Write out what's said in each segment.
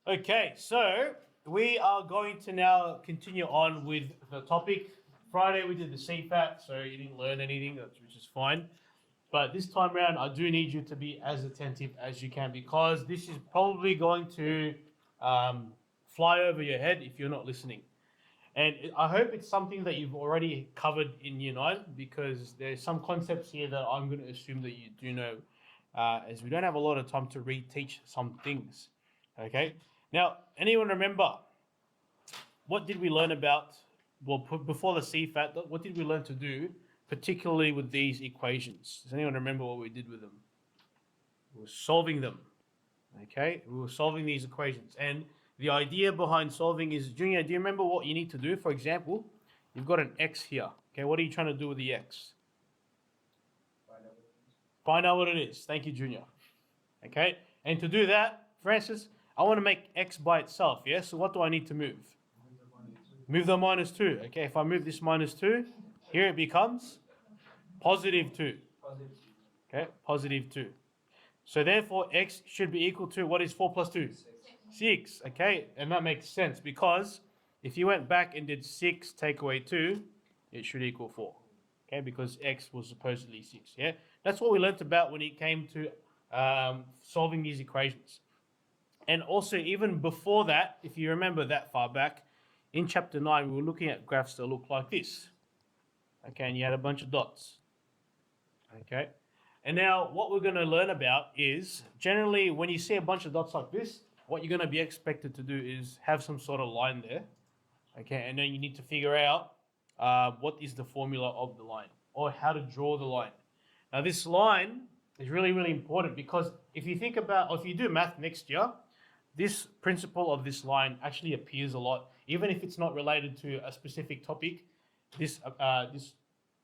Okay, so we are going to now continue on with the topic. Friday we did the CFAT, so you didn't learn anything, which is fine. But this time around, I do need you to be as attentive as you can because this is probably going to um, fly over your head if you're not listening. And I hope it's something that you've already covered in Year 9 because there's some concepts here that I'm going to assume that you do know, as we don't have a lot of time to reteach some things. Okay? Now, anyone remember what did we learn about, well, before the CFAT, what did we learn to do, particularly with these equations? Does anyone remember what we did with them? We were solving them. Okay? We were solving these equations. And the idea behind solving is, Junior, do you remember what you need to do? For example, you've got an x here. Okay, what are you trying to do with the x? Find out what it is. Thank you, Junior. Okay, and to do that, Francis, I want to make x by itself, yeah? So what do I need to move? Move the minus 2. Okay, if I move this minus 2, here it becomes positive 2. Okay, positive 2. So therefore, x should be equal to, what is 4 plus 2? 6. Okay, and that makes sense because if you went back and did 6 take away 2, it should equal 4. Okay, because x was supposedly 6. Yeah, that's what we learnt about when it came to solving these equations. And also, even before that, if you remember that far back, in chapter 9, we were looking at graphs that look like this. Okay, and you had a bunch of dots. Okay, and now what we're going to learn about is generally when you see a bunch of dots like this, what you're going to be expected to do is have some sort of line there. Okay, and then you need to figure out what is the formula of the line or how to draw the line. Now, this line is really, really important because if you think about, or if you do math next year, this principle of this line actually appears a lot, even if it's not related to a specific topic. This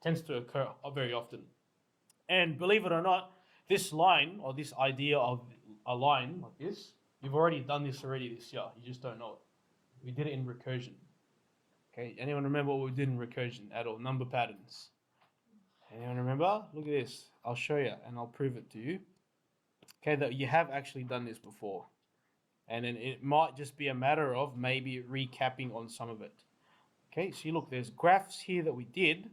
tends to occur very often. And believe it or not, this line or this idea of a line like this, you've already done this already this year. You just don't know it. We did it in recursion. Okay, anyone remember what we did in recursion at all? Number patterns. Anyone remember? Look at this. I'll show you and I'll prove it to you. Okay, that you have actually done this before. And then it might just be a matter of maybe recapping on some of it. Okay, so you look, there's graphs here that we did.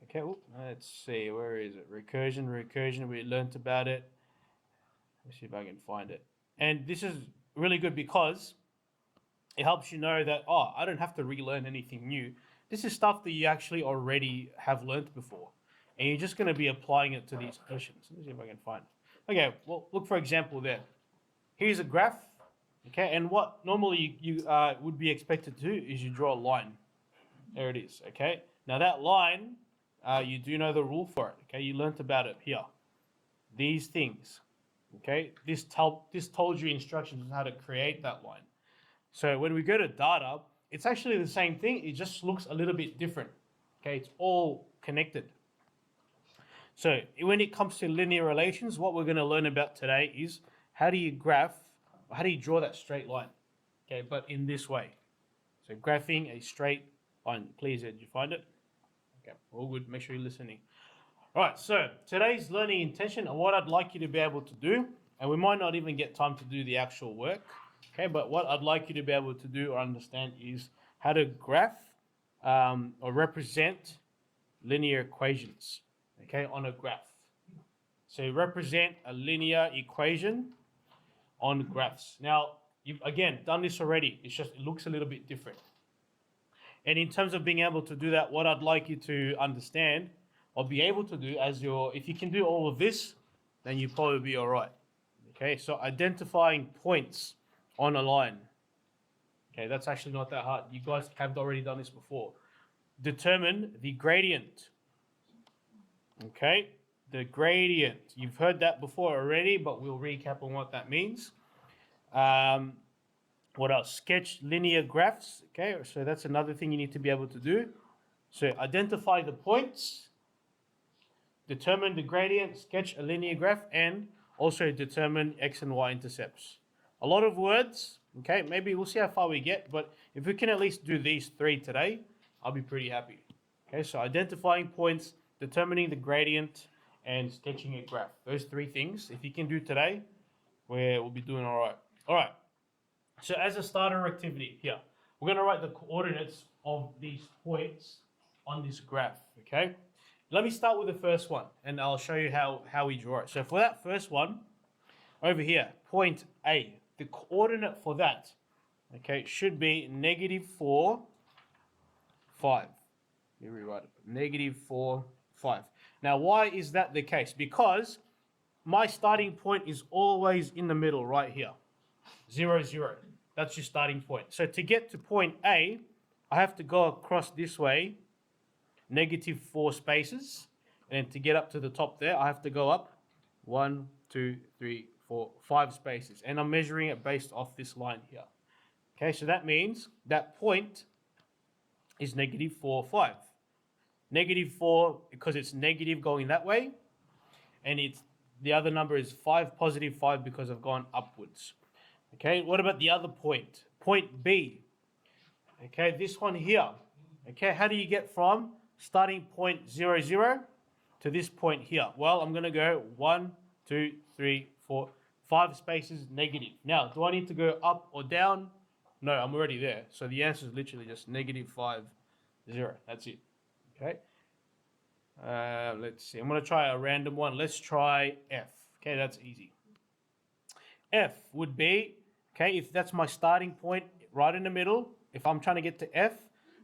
Okay, let's see, where is it? Recursion, we learnt about it. Let's see if I can find it. And this is really good because it helps you know that, I don't have to relearn anything new. This is stuff that you actually already have learnt before. And you're just going to be applying it to these questions. Let me see if I can find it. Okay, well, look, for example, there. Here's a graph. Okay, and what normally you would be expected to do is you draw a line. There it is, okay? Now that line, you do know the rule for it, okay? You learnt about it here. These things, okay? This told you instructions on how to create that line. So when we go to data, it's actually the same thing. It just looks a little bit different, okay? It's all connected. So when it comes to linear relations, what we're going to learn about today is how do you draw that straight line, okay? But in this way. So graphing a straight line. Please, did you find it? Okay, all good. Make sure you're listening. All right, so today's learning intention and what I'd like you to be able to do, and we might not even get time to do the actual work, okay, but what I'd like you to be able to do or understand is how to graph or represent linear equations, okay, on a graph. So represent a linear equation on graphs. Now, you've, again, done this already. It's just, it looks a little bit different. And in terms of being able to do that, what I'd like you to understand or be able to do if you can do all of this, then you'll probably be all right. Okay, so identifying points on a line. Okay, that's actually not that hard. You guys have already done this before. Determine the gradient. Okay, the gradient. You've heard that before already, but we'll recap on what that means. What else? Sketch linear graphs. Okay, so that's another thing you need to be able to do. So identify the points, determine the gradient, sketch a linear graph, and also determine x and y intercepts. A lot of words, okay, maybe we'll see how far we get, but if we can at least do these three today, I'll be pretty happy. Okay, so identifying points, determining the gradient, and sketching a graph. Those three things, if you can do today, we'll be doing all right. All right, So as a starter activity here, we're going to write the coordinates of these points on this graph, okay? Let me start with the first one, and I'll show you how we draw it. So for that first one, over here, point A, the coordinate for that, okay, should be -4, 5. Let me rewrite it. -4, 5. Now, why is that the case? Because my starting point is always in the middle right here. 0, 0. That's your starting point. So to get to point A, I have to go across this way, -4 spaces. And then to get up to the top there, I have to go up 1, 2, 3, 4, 5 spaces. And I'm measuring it based off this line here. Okay, so that means that point is -4, 5. -4 because it's negative going that way. And the other number is 5, +5 because I've gone upwards. Okay, what about the other point? Point B. Okay, this one here. Okay, how do you get from starting point 0, 0 to this point here? Well, I'm going to go 1, 2, 3, 4, 5 spaces negative. Now, do I need to go up or down? No, I'm already there. So the answer is literally just -5, 0. That's it. Okay. Let's see. I'm going to try a random one. Let's try F. Okay, that's easy. F would be, okay, if that's my starting point right in the middle, if I'm trying to get to F,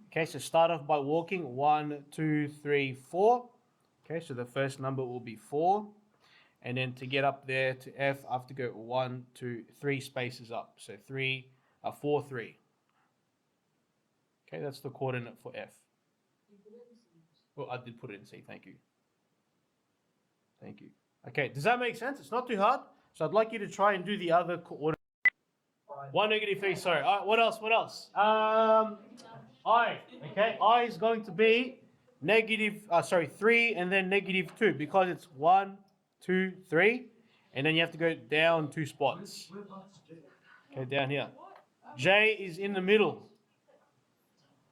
okay, so start off by walking 1, 2, 3, 4. Okay, so the first number will be 4. And then to get up there to F, I have to go 1, 2, 3 spaces up. So 4, 3. Okay, that's the coordinate for F. Well, I did put it in C. Thank you. Thank you. Okay, does that make sense? It's not too hard. So I'd like you to try and do the other coordinate. 1, -3, sorry. All right, what else? What else? I. Okay, I is going to be 3 and then -2 because it's 1, 2, 3. And then you have to go down 2 spots. Okay, down here. J is in the middle.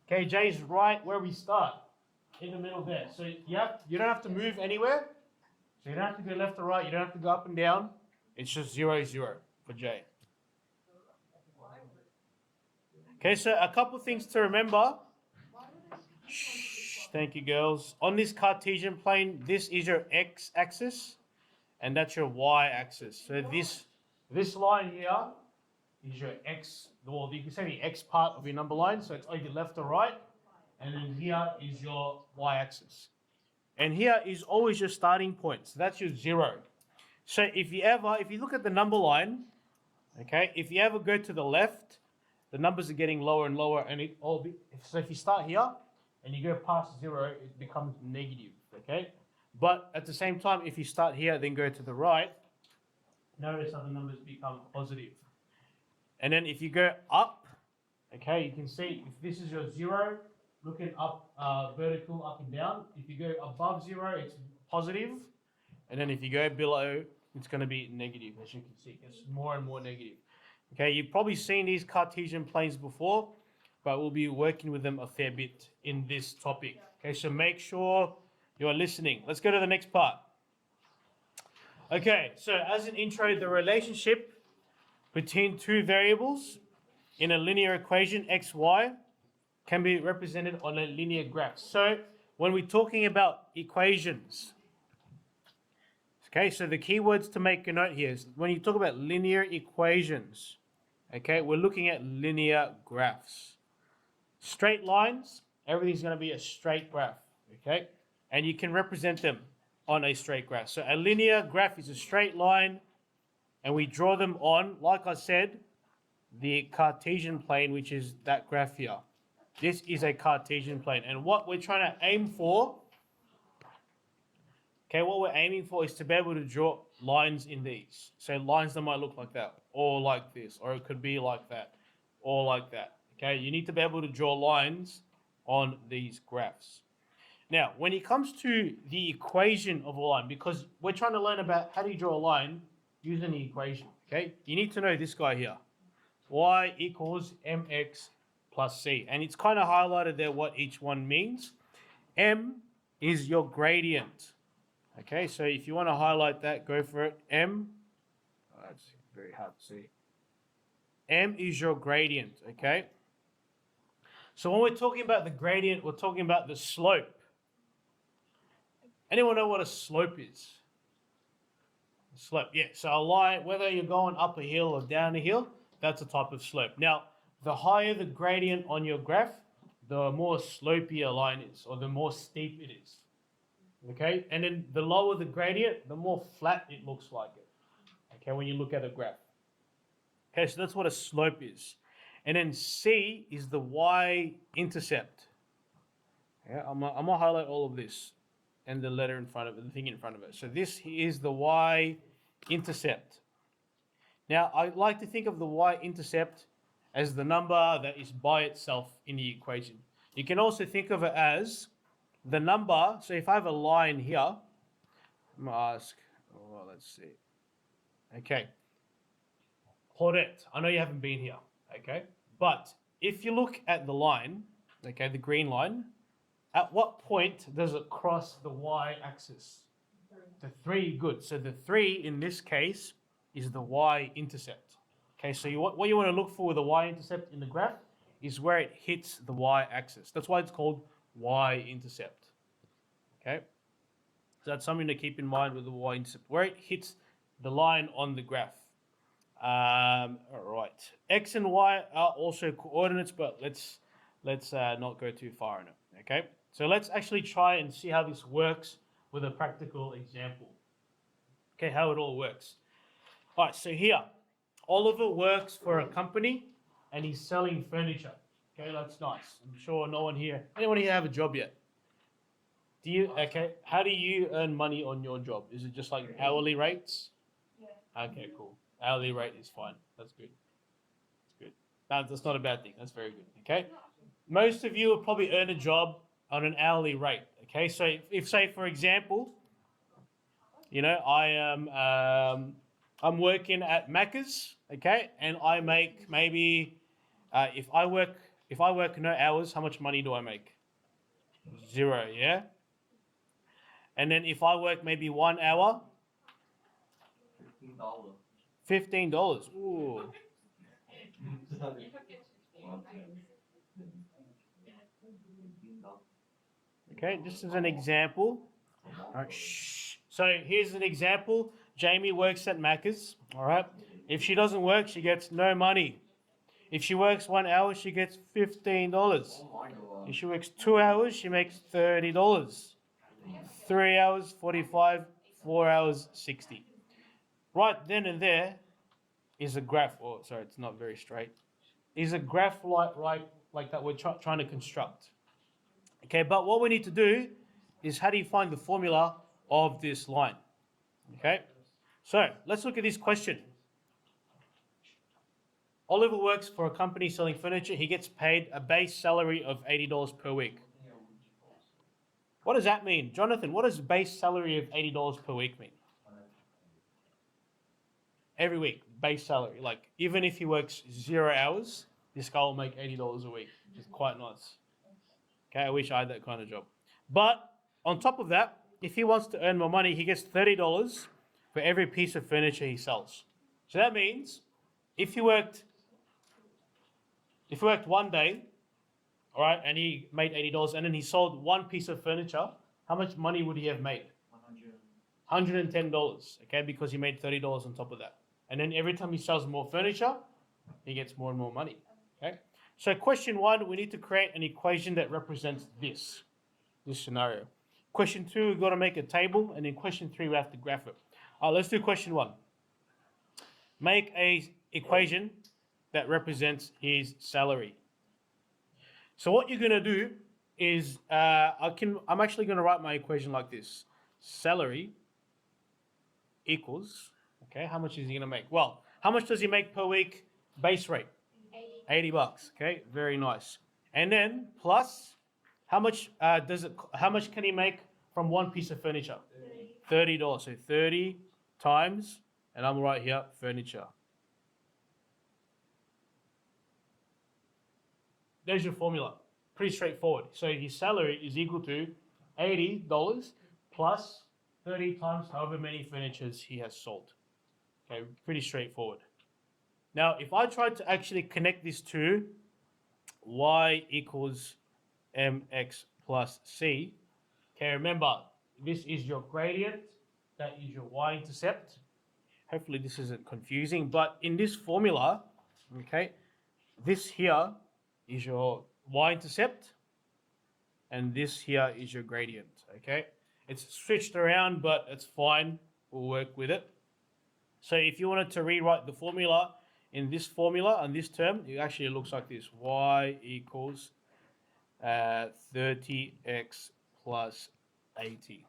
Okay, J is right where we start. In the middle there. So you don't have to move anywhere. So you don't have to go left or right. You don't have to go up and down. It's just 0, 0 for J. Okay, so a couple things to remember. Shh, thank you, girls. On this Cartesian plane, this is your x-axis, and that's your y-axis. So this line here is your x, well, you can say the x part of your number line. So it's either left or right. And then here is your y-axis. And here is always your starting point. So that's your 0. So if you look at the number line, okay, if you ever go to the left, the numbers are getting lower and lower. And so if you start here and you go past 0, it becomes negative, okay? But at the same time, if you start here, then go to the right, notice how the numbers become positive. And then if you go up, okay, you can see if this is your 0, looking up, vertical, up and down. If you go above 0, it's positive. And then if you go below, it's going to be negative, as you can see. It's more and more negative. Okay, you've probably seen these Cartesian planes before, but we'll be working with them a fair bit in this topic. Okay, so make sure you're listening. Let's go to the next part. Okay, so as an intro, the relationship between two variables in a linear equation, x, y, can be represented on a linear graph. So when we're talking about equations, okay, so the key words to make a note here is when you talk about linear equations, okay, we're looking at linear graphs. Straight lines, everything's going to be a straight graph, okay? And you can represent them on a straight graph. So a linear graph is a straight line, and we draw them on, like I said, the Cartesian plane, which is that graph here. This is a Cartesian plane. And what we're trying to aim for, okay, what we're aiming for is to be able to draw lines in these. So lines that might look like that, or like this, or it could be like that, or like that. Okay, you need to be able to draw lines on these graphs. Now, when it comes to the equation of a line, because we're trying to learn about how do you draw a line using the equation, okay, you need to know this guy here. Y equals mx plus c. And it's kind of highlighted there what each one means. M is your gradient. Okay, so if you want to highlight that, go for it. M, that's very hard to see. M is your gradient, okay? So when we're talking about the gradient, we're talking about the slope. Anyone know what a slope is? A slope, yeah. So a line, whether you're going up a hill or down a hill, that's a type of slope. Now, the higher the gradient on your graph, the more slopey a line is, or the more steep it is. Okay? And then the lower the gradient, the more flat it looks like it. Okay, when you look at a graph. Okay, so that's what a slope is. And then C is the y-intercept. Yeah, I'm gonna highlight all of this and the letter in front of it, the thing in front of it. So this is the y-intercept. Now, I like to think of the y-intercept as the number that is by itself in the equation. You can also think of it as the number. So if I have a line here, I'm gonna ask, well, let's see. Okay. Claudette, I know you haven't been here, okay? But if you look at the line, okay, the green line, at what point does it cross the y-axis? The 3, good. So the 3 in this case is the y-intercept. Okay, so what you want to look for with the y-intercept in the graph is where it hits the y-axis. That's why it's called y-intercept. Okay, so that's something to keep in mind with the y-intercept, where it hits the line on the graph. All right, x and y are also coordinates, but let's not go too far in it. Okay, so let's actually try and see how this works with a practical example. Okay, how it all works. All right, so here, Oliver works for a company and he's selling furniture. Okay, that's nice. I'm sure anyone here have a job yet? How do you earn money on your job? Is it just like hourly rates? Yeah. Okay, cool. Hourly rate is fine. That's good. That's good. No, that's not a bad thing. That's very good. Okay. Most of you will probably earn a job on an hourly rate. Okay, so if say for example, I am I'm working at Macca's, okay, and I make maybe if I work no hours, how much money do I make? 0, yeah. And then if I work maybe 1 hour, $15. Ooh. Okay, just as an example. All right, shh. So here's an example. Jamie works at Macca's. All right. If she doesn't work, she gets no money. If she works 1 hour, she gets $15. If she works 2 hours, she makes $30. 3 hours, 45. 4 hours, 60. Right then and there is a graph. Oh, sorry, it's not very straight. Is a graph like that we're trying to construct. Okay, but what we need to do is how do you find the formula of this line? Okay, so let's look at this question. Oliver works for a company selling furniture. He gets paid a base salary of $80 per week. What does that mean? Jonathan, what does base salary of $80 per week mean? Every week, base salary. Like, even if he works 0 hours, this guy will make $80 a week, which is quite nice. Okay, I wish I had that kind of job. But on top of that, if he wants to earn more money, he gets $30 for every piece of furniture he sells. So that means if he worked 1 day, all right, and he made $80, and then he sold 1 piece of furniture, how much money would he have made? $110, okay, because he made $30 on top of that. And then every time he sells more furniture, he gets more and more money, okay? So question 1, we need to create an equation that represents this scenario. Question 2, we've got to make a table, and in question 3, we have to graph it. Let's do question 1. Make a equation that represents his salary. So what you're going to do is, I'm actually going to write my equation like this. Salary equals, okay, how much is he going to make? Well, how much does he make per week? Base rate. $80, okay, very nice. And then plus, how much can he make from 1 piece of furniture? $30. So 30 times, and I'm right here, furniture. There's your formula. Pretty straightforward. So his salary is equal to $80 plus 30 times however many furnitures he has sold. Okay, pretty straightforward. Now, if I tried to actually connect this to y equals mx plus c, okay, remember, this is your gradient, that is your y-intercept. Hopefully this isn't confusing, but in this formula, okay, this here is your y-intercept, and this here is your gradient, okay? It's switched around, but it's fine. We'll work with it. So if you wanted to rewrite the formula in this formula and this term, it actually looks like this. Y equals 30x plus 80.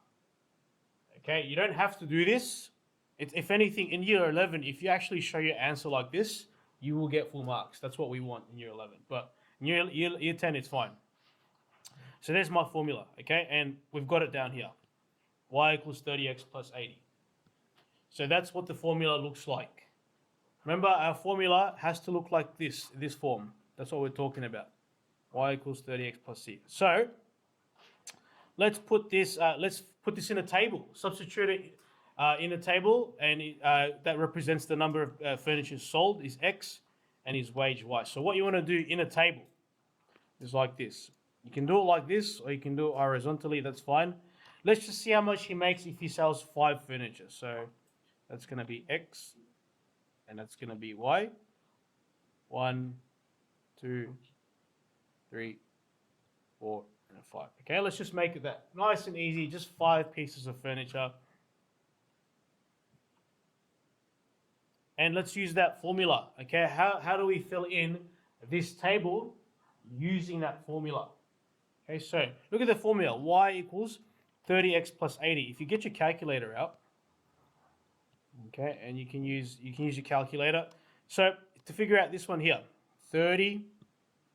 Okay, you don't have to do this. If anything, in year 11, if you actually show your answer like this, you will get full marks. That's what we want in year 11. But in year 10, it's fine. So there's my formula, okay? And we've got it down here. Y equals 30x plus 80. So that's what the formula looks like. Remember, our formula has to look like this form. That's what we're talking about. Y equals 30x plus c. So let's put this in a table. Substitute it in a table, and that represents the number of furniture sold is x, and his wage y. So what you want to do in a table is like this. You can do it like this, or you can do it horizontally. That's fine. Let's just see how much he makes if he sells 5 furniture. So that's going to be x, and that's going to be y. 1, 2, 3, 4, and 5. Okay, let's just make it that nice and easy. Just 5 pieces of furniture. And let's use that formula. Okay, how do we fill in this table using that formula? Okay, so look at the formula. Y equals 30x plus 80. If you get your calculator out, okay, and you can use your calculator. So to figure out this one here, 30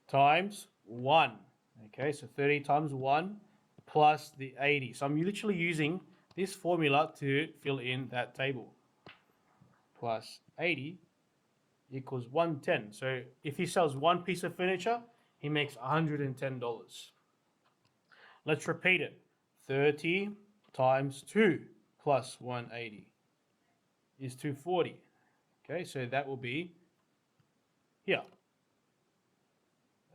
times 1. Okay, so 30 times 1 plus the 80. So I'm literally using this formula to fill in that table. Plus 80 equals 110. So if he sells 1 piece of furniture, he makes $110. Let's repeat it. 30 times 2 plus 180 is 240. Okay, so that will be here.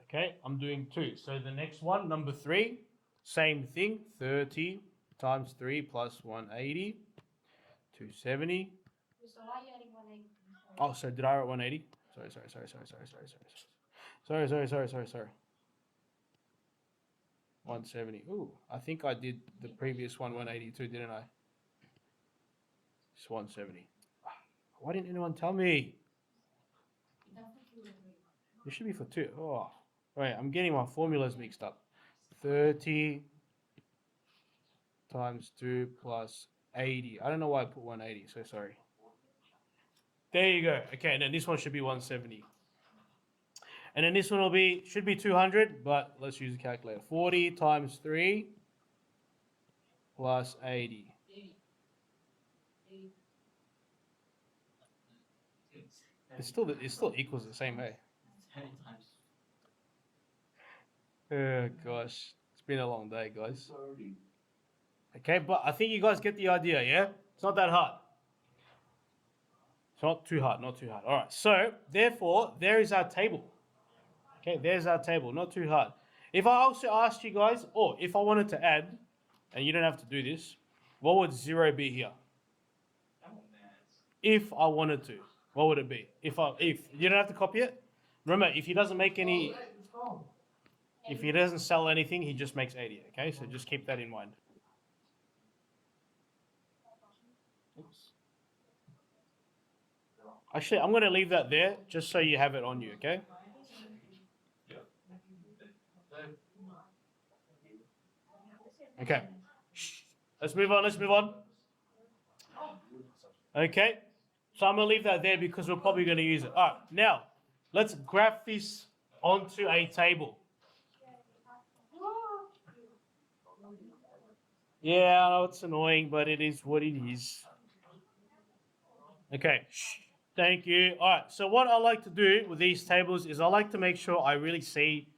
Okay, I'm doing 2. So the next one, number 3, same thing. 30 times 3 plus 180, 270. So why are you adding 180? Oh, so did I write 180? Sorry. 170. Ooh, I think I did the previous one 182, didn't I? It's 170. Why didn't anyone tell me? This should be for 2. Oh, wait, I'm getting my formulas mixed up. 30 times 2 plus 80. I don't know why I put 180, so sorry. There you go. Okay, and then this one should be 170. And then this one should be 200, but let's use a calculator. 40 times 3 plus 80. It still equals the same way. Oh gosh, it's been a long day, guys. Okay, but I think you guys get the idea, yeah? It's not that hard. It's not too hard. All right, so therefore, there is our table. Okay, there's our table, not too hard. If I also asked you guys, or if I wanted to add, and you don't have to do this, what would 0 be here? If I wanted to, what would it be? If you don't have to copy it. Remember, if he doesn't sell anything, he just makes 80. Okay, so just keep that in mind. Oops. Actually, I'm going to leave that there just so you have it on you. Okay. Okay. Let's move on. Okay. So I'm going to leave that there because we're probably going to use it. All right. Now, let's graph this onto a table. Yeah, I know it's annoying, but it is what it is. Okay. Thank you. All right. So what I like to do with these tables is I like to make sure I really see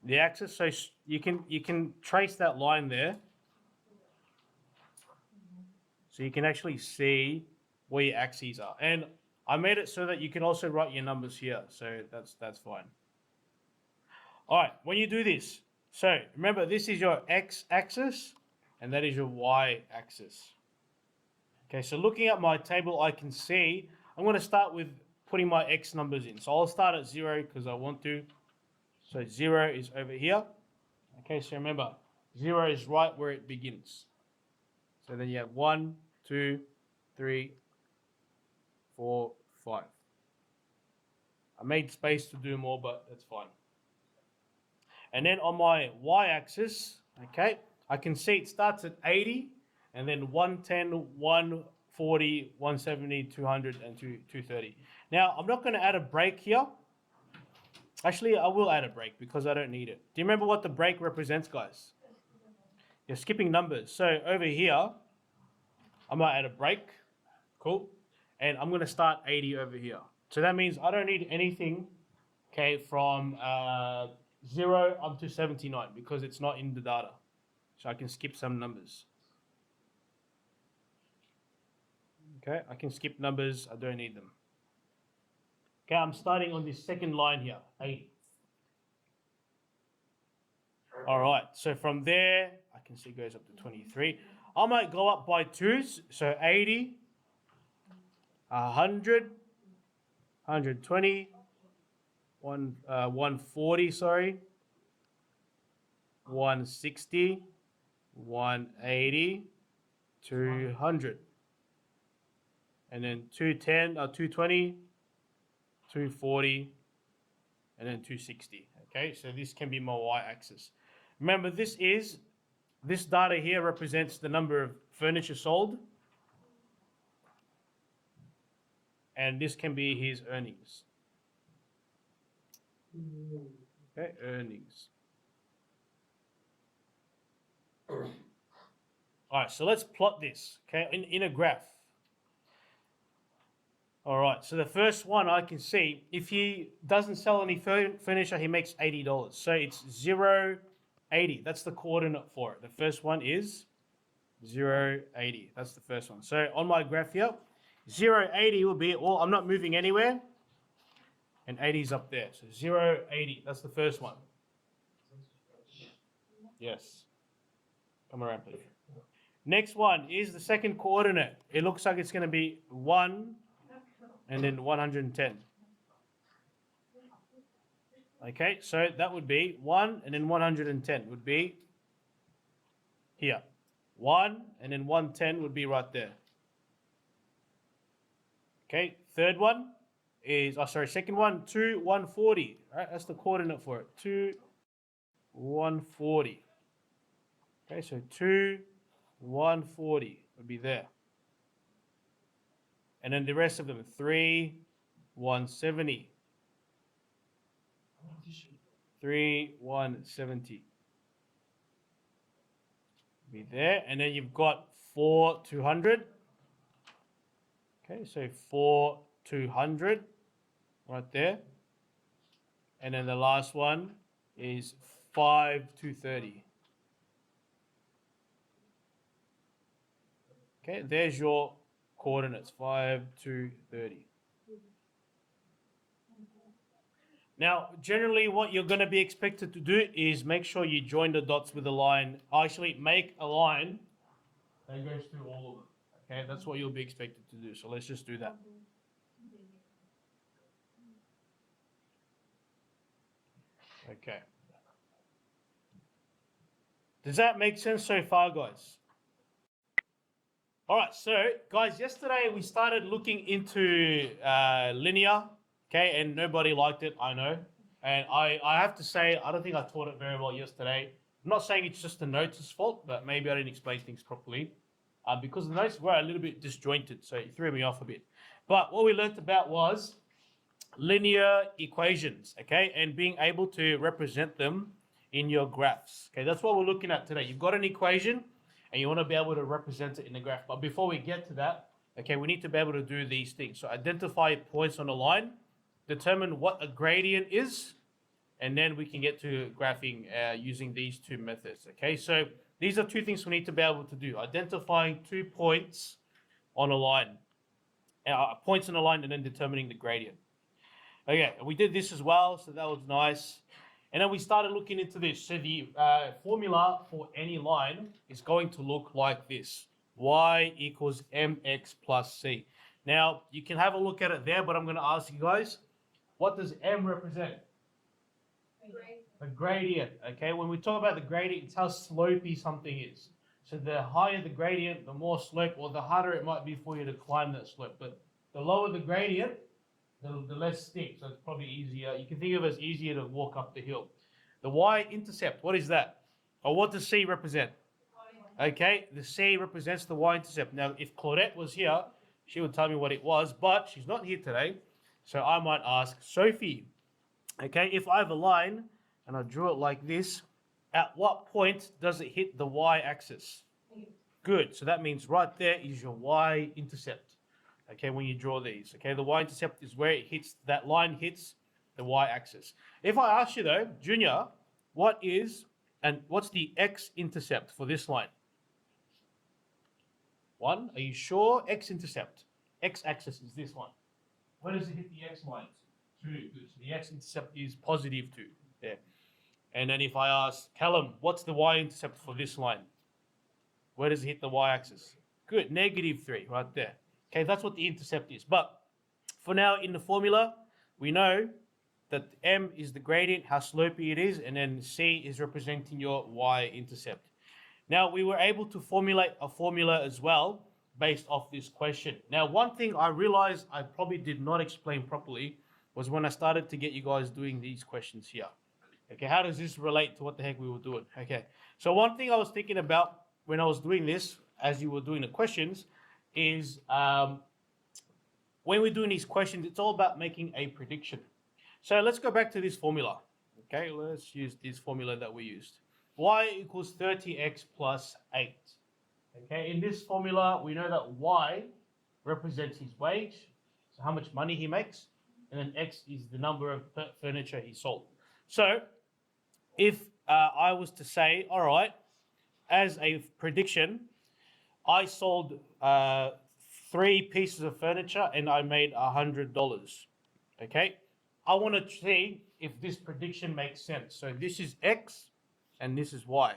the axis. So you can trace that line there. So you can actually see where your axes are. And I made it so that you can also write your numbers here. So that's fine. All right, when you do this, so remember this is your x-axis and that is your y-axis. Okay, so looking at my table, I can see I'm going to start with putting my x numbers in. So I'll start at 0 because I want to. So 0 is over here. Okay, so remember, 0 is right where it begins. So then you have 1, 2, 3, 4, 5. I made space to do more, but that's fine. And then on my y-axis, okay, I can see it starts at 80, and then 110, 140, 170, 200, and 230. Now, I'm not going to add a break here. Actually, I will add a break because I don't need it. Do you remember what the break represents, guys? You're skipping numbers. So over here, I might add a break. Cool. And I'm going to start 80 over here. So that means I don't need anything, okay, from 0 up to 79 because it's not in the data. So I can skip some numbers. Okay, I can skip numbers. I don't need them. Okay, I'm starting on this second line here, 80. All right, so from there, I can see it goes up to 23. I might go up by 2s, so 80, 100, 120, 140, sorry, 160, 180, 200. And then 210, 220, 240, and then 260. Okay, so this can be my y-axis. Remember, this data here represents the number of furniture sold. And this can be his earnings. Okay, earnings. All right, so let's plot this, okay, in a graph. All right, so the first one I can see, if he doesn't sell any furniture, he makes $80. So it's 0, 80. That's the coordinate for it. The first one is 0, 80. That's the first one. So on my graph here, 0, 80 will be, well, I'm not moving anywhere, and 80 is up there. So 0, 80. That's the first one. Yes. Come around, please. Next one is the second coordinate. It looks like it's going to be 1 and then 110. Okay, so that would be 1 and then 110 would be here. 1 and then 110 would be right there. Okay, third one is, second one, 2, 140. Right, that's the coordinate for it. 2, 140. Okay, so 2, 140 would be there. And then the rest of them, 3, 170. 3, 170. Be there. And then you've got 4, 200. Okay, so 4, 200 right there. And then the last one is 5, 230. Okay, there's your coordinates, 5, 2, 30. Now, generally what you're going to be expected to do is make sure you join the dots with a line. Actually, make a line that goes through all of them. Okay, that's what you'll be expected to do. So let's just do that. Okay. Does that make sense so far, guys? All right, so guys, yesterday we started looking into linear, okay, and nobody liked it, I know. And I have to say, I don't think I taught it very well yesterday. I'm not saying it's just the notes' fault, but maybe I didn't explain things properly. Because the notes were a little bit disjointed, so it threw me off a bit. But what we learned about was linear equations, okay, and being able to represent them in your graphs. Okay, that's what we're looking at today. You've got an equation, and you want to be able to represent it in a graph. But before we get to that, okay, we need to be able to do these things. So identify points on a line, determine what a gradient is, and then we can get to graphing using these two methods, okay? So these are two things we need to be able to do. Identifying 2 points on a line. points on a line and then determining the gradient. Okay, we did this as well, so that was nice. And then we started looking into this. So the formula for any line is going to look like this. Y equals mx plus c. Now, you can have a look at it there, but I'm going to ask you guys, what does m represent? The gradient, okay? When we talk about the gradient, it's how slopey something is. So the higher the gradient, the more slope, or the harder it might be for you to climb that slope. But the lower the gradient, the less steep. So it's probably easier. You can think of it as easier to walk up the hill. The y-intercept, what is that? Or what does c represent? Okay, the c represents the y-intercept. Now, if Claudette was here, she would tell me what it was, but she's not here today. So I might ask Sophie. Okay, if I have a line and I drew it like this, at what point does it hit the y-axis? Good, so that means right there is your y-intercept. Okay, when you draw these. Okay, the y-intercept is where it hits, that line hits the y-axis. If I ask you though, Junior, what's the x-intercept for this line? 1, are you sure? X-intercept. X-axis is this one. Where does it hit the x-line? 2, good. So the x-intercept is positive 2, there. And then if I ask Callum, what's the y-intercept for this line? Where does it hit the y-axis? Good, negative 3, right there. Okay, that's what the intercept is. But for now, in the formula, we know that m is the gradient, how slopey it is, and then c is representing your y-intercept. Now, we were able to formulate a formula as well based off this question. Now, one thing I realized I probably did not explain properly was when I started to get you guys doing these questions here. Okay, how does this relate to what the heck we were doing? Okay, so one thing I was thinking about when I was doing this, as you were doing the questions, is when we're doing these questions, it's all about making a prediction. So let's go back to this formula. Okay, let's use this formula that we used. Y equals 30x plus 8. Okay, in this formula, we know that Y represents his wage, so how much money he makes, and then X is the number of furniture he sold. So if I was to say, all right, as a prediction, I sold 3 pieces of furniture and I made $100. Okay, I want to see if this prediction makes sense. So this is X and this is Y.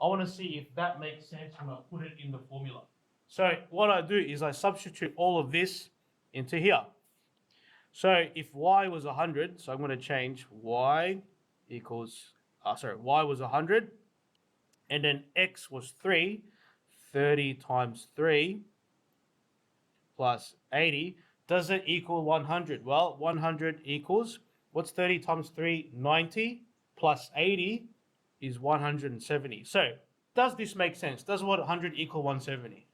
I want to see if that makes sense when I put it in the formula. So what I do is I substitute all of this into here. So if Y was 100, so I'm going to change Y equals, Y was 100, and then X was 3, 30 times 3 plus 80. Does it equal 100? Well, 100 equals, what's 30 times 3? 90 plus 80 is 170. So does this make sense? Does 100 equal 170?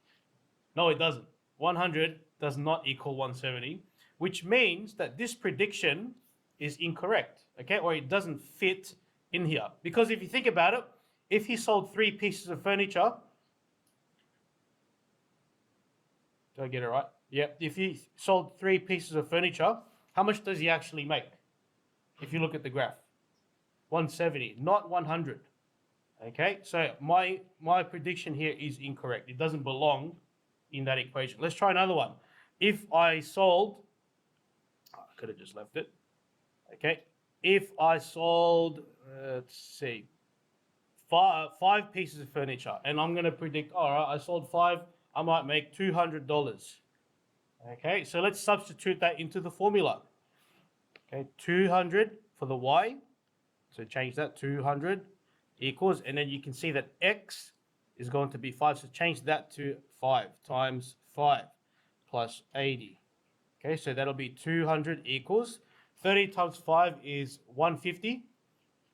No, it doesn't. 100 does not equal 170, which means that this prediction is incorrect, okay? Or it doesn't fit in here. Because if you think about it, if he sold 3 pieces of furniture, did I get it right? Yeah, if he sold 3 pieces of furniture, how much does he actually make? If you look at the graph, 170, not 100. Okay, so my prediction here is incorrect. It doesn't belong in that equation. Let's try another one. If I sold, I could have just left it. Okay, if I sold, let's see, 5 pieces of furniture, and I'm going to predict, all right, I sold 5, I might make $200. Okay, so let's substitute that into the formula. Okay, 200 for the Y. So change that, 200 equals, and then you can see that X is going to be 5. So change that to 5 times 5 plus 80. Okay, so that'll be 200 equals, 30 times 5 is 150,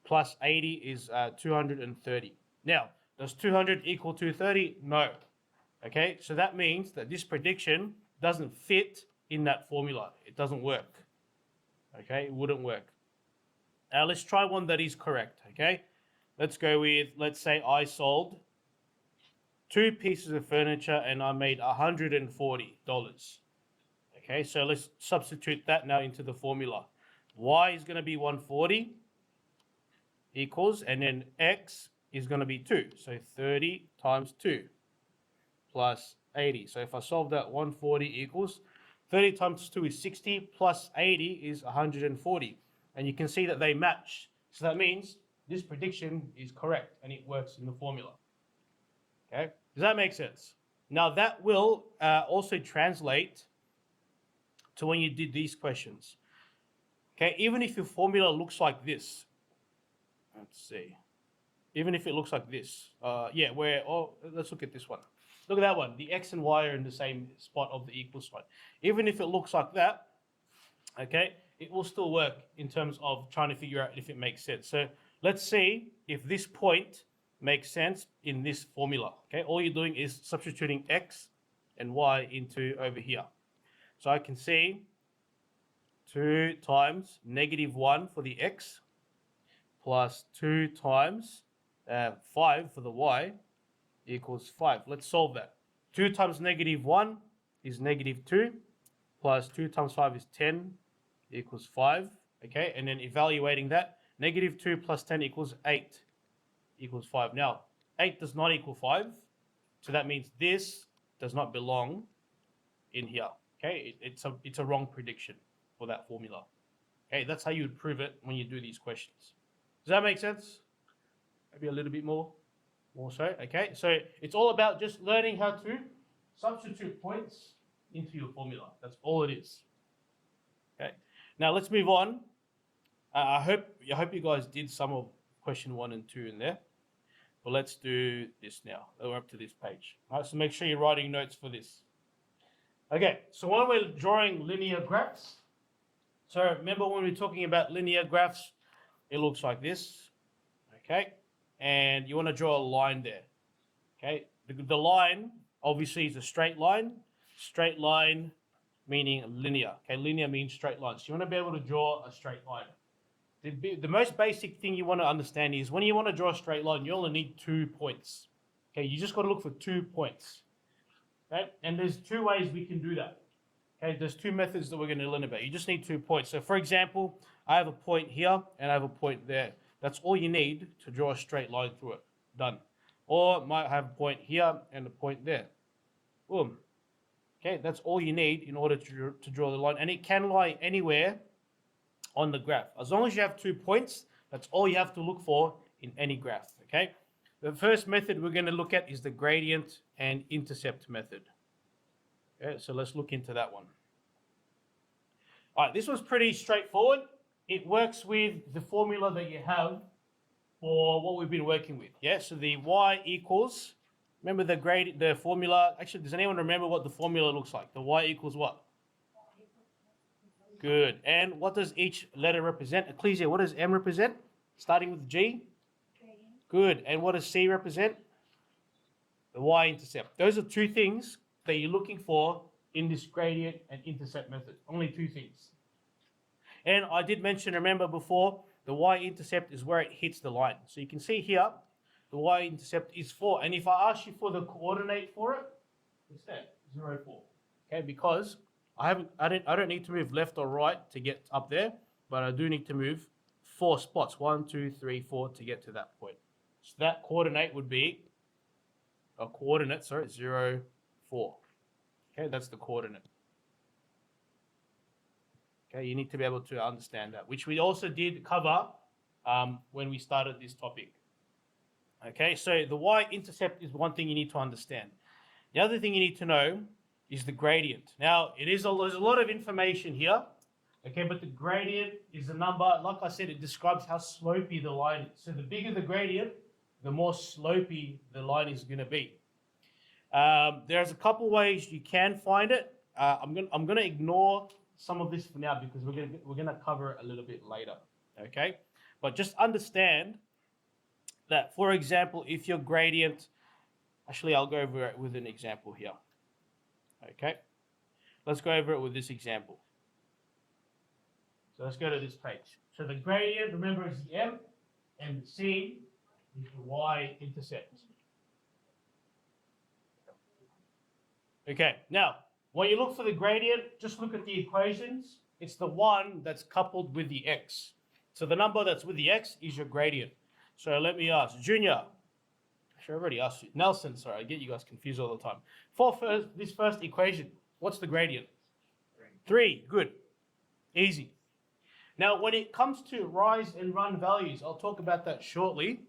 plus 80 is 230. Now, does 200 equal 230? No. Okay, so that means that this prediction doesn't fit in that formula. It doesn't work. Okay, it wouldn't work. Now let's try one that is correct, okay? Let's go with, let's say I sold 2 pieces of furniture and I made $140. Okay, so let's substitute that now into the formula. Y is going to be 140 equals, and then X is going to be 2. So 30 times 2 plus 80. So if I solve that, 140 equals 30 times 2 is 60, plus 80 is 140. And you can see that they match. So that means this prediction is correct and it works in the formula. Okay, does that make sense? Now that will also translate to when you did these questions. Okay, even if your formula looks like this, let's see, even if it looks like this, let's look at this one. Look at that one. The x and y are in the same spot of the equal sign. Even if it looks like that, okay, it will still work in terms of trying to figure out if it makes sense. So let's see if this point makes sense in this formula. Okay, all you're doing is substituting x and y into over here. So I can see 2 times -1 for the x plus 2 times 5 for the y equals 5. Let's solve that. 2 times -1 is -2 plus 2 times 5 is 10 equals 5. Okay, and then evaluating that, -2 plus 10 equals 8 equals 5. Now, 8 does not equal 5, so that means this does not belong in here. Okay, it's a wrong prediction for that formula. Okay, that's how you would prove it when you do these questions. Does that make sense? Maybe a little bit more so. Okay, so it's all about just learning how to substitute points into your formula. That's all it is. Okay, now let's move on. I hope you guys did some of question 1 and 2 in there. But let's do this now. We're up to this page. All right, so make sure you're writing notes for this. Okay, so when we're drawing linear graphs, so remember when we're talking about linear graphs, it looks like this, okay? And you want to draw a line there, okay? The line obviously is a straight line meaning linear, okay? Linear means straight line. So you want to be able to draw a straight line. The most basic thing you want to understand is when you want to draw a straight line, you only need 2 points, okay? You just got to look for 2 points, okay? And there's 2 ways we can do that. Okay, there's 2 methods that we're going to learn about. You just need 2 points. So for example, I have a point here and I have a point there. That's all you need to draw a straight line through it. Done. Or might have a point here and a point there. Boom. Okay, that's all you need in order to draw the line. And it can lie anywhere on the graph. As long as you have 2 points, that's all you have to look for in any graph. Okay. The first method we're going to look at is the gradient and intercept method. Okay, so let's look into that one. All right, this one's pretty straightforward. It works with the formula that you have for what we've been working with. Yeah, so the y equals, remember the formula, actually, does anyone remember what the formula looks like? The y equals what? Good. And what does each letter represent? Ecclesia, what does M represent? Starting with G? Good. And what does C represent? The y-intercept. Those are 2 things that you're looking for in this gradient and intercept method. Only 2 things. And I did mention, remember before, the y-intercept is where it hits the line. So you can see here, the y-intercept is 4. And if I ask you for the coordinate for it, it's that, 0, 4. Okay, because I don't need to move left or right to get up there, but I do need to move 4 spots, 1, 2, 3, 4 to get to that point. So that coordinate would be, 0, 4. Okay, that's the coordinate. Okay, you need to be able to understand that, which we also did cover when we started this topic. Okay, so the y-intercept is one thing you need to understand. The other thing you need to know is the gradient. Now, there's a lot of information here, okay, but the gradient is a number. Like I said, it describes how slopey the line is. So the bigger the gradient, the more slopey the line is going to be. There's a couple ways you can find it. I'm gonna ignore some of this for now because we're gonna cover it a little bit later. Okay, but just understand that, for example, if your gradient, actually, I'll go over it with an example here. Okay, let's go over it with this example. So let's go to this page. So the gradient, remember, is the M, and the C is the y-intercept. Okay, now, when you look for the gradient, just look at the equations. It's the one that's coupled with the x. So the number that's with the x is your gradient. So let me ask, Junior. Actually, I already asked you. Nelson, sorry, I get you guys confused all the time. For this first equation, what's the gradient? 3. 3, good. Easy. Now, when it comes to rise and run values, I'll talk about that shortly.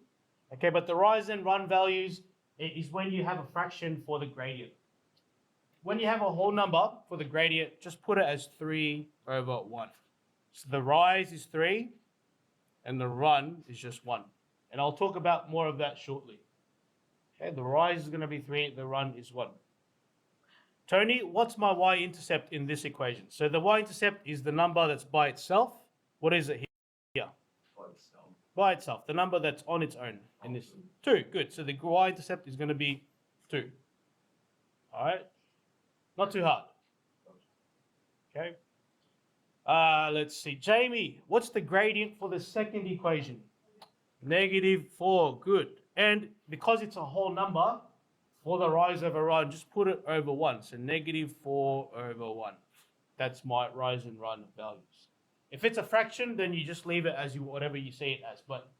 Okay, but the rise and run values is when you have a fraction for the gradient. When you have a whole number for the gradient, just put it as 3 over 1. So the rise is 3, and the run is just 1. And I'll talk about more of that shortly. Okay, the rise is going to be 3, the run is 1. Tony, what's my y-intercept in this equation? So the y-intercept is the number that's by itself. What is it here? By itself, the number that's on its own in this. 2, good. So the y-intercept is going to be 2. All right? Not too hard. Okay. Let's see. Jamie, what's the gradient for the second equation? -4, good. And because it's a whole number, for the rise over run, just put it over 1. So -4 over 1. That's my rise and run values. If it's a fraction, then you just leave it as whatever you see it as. But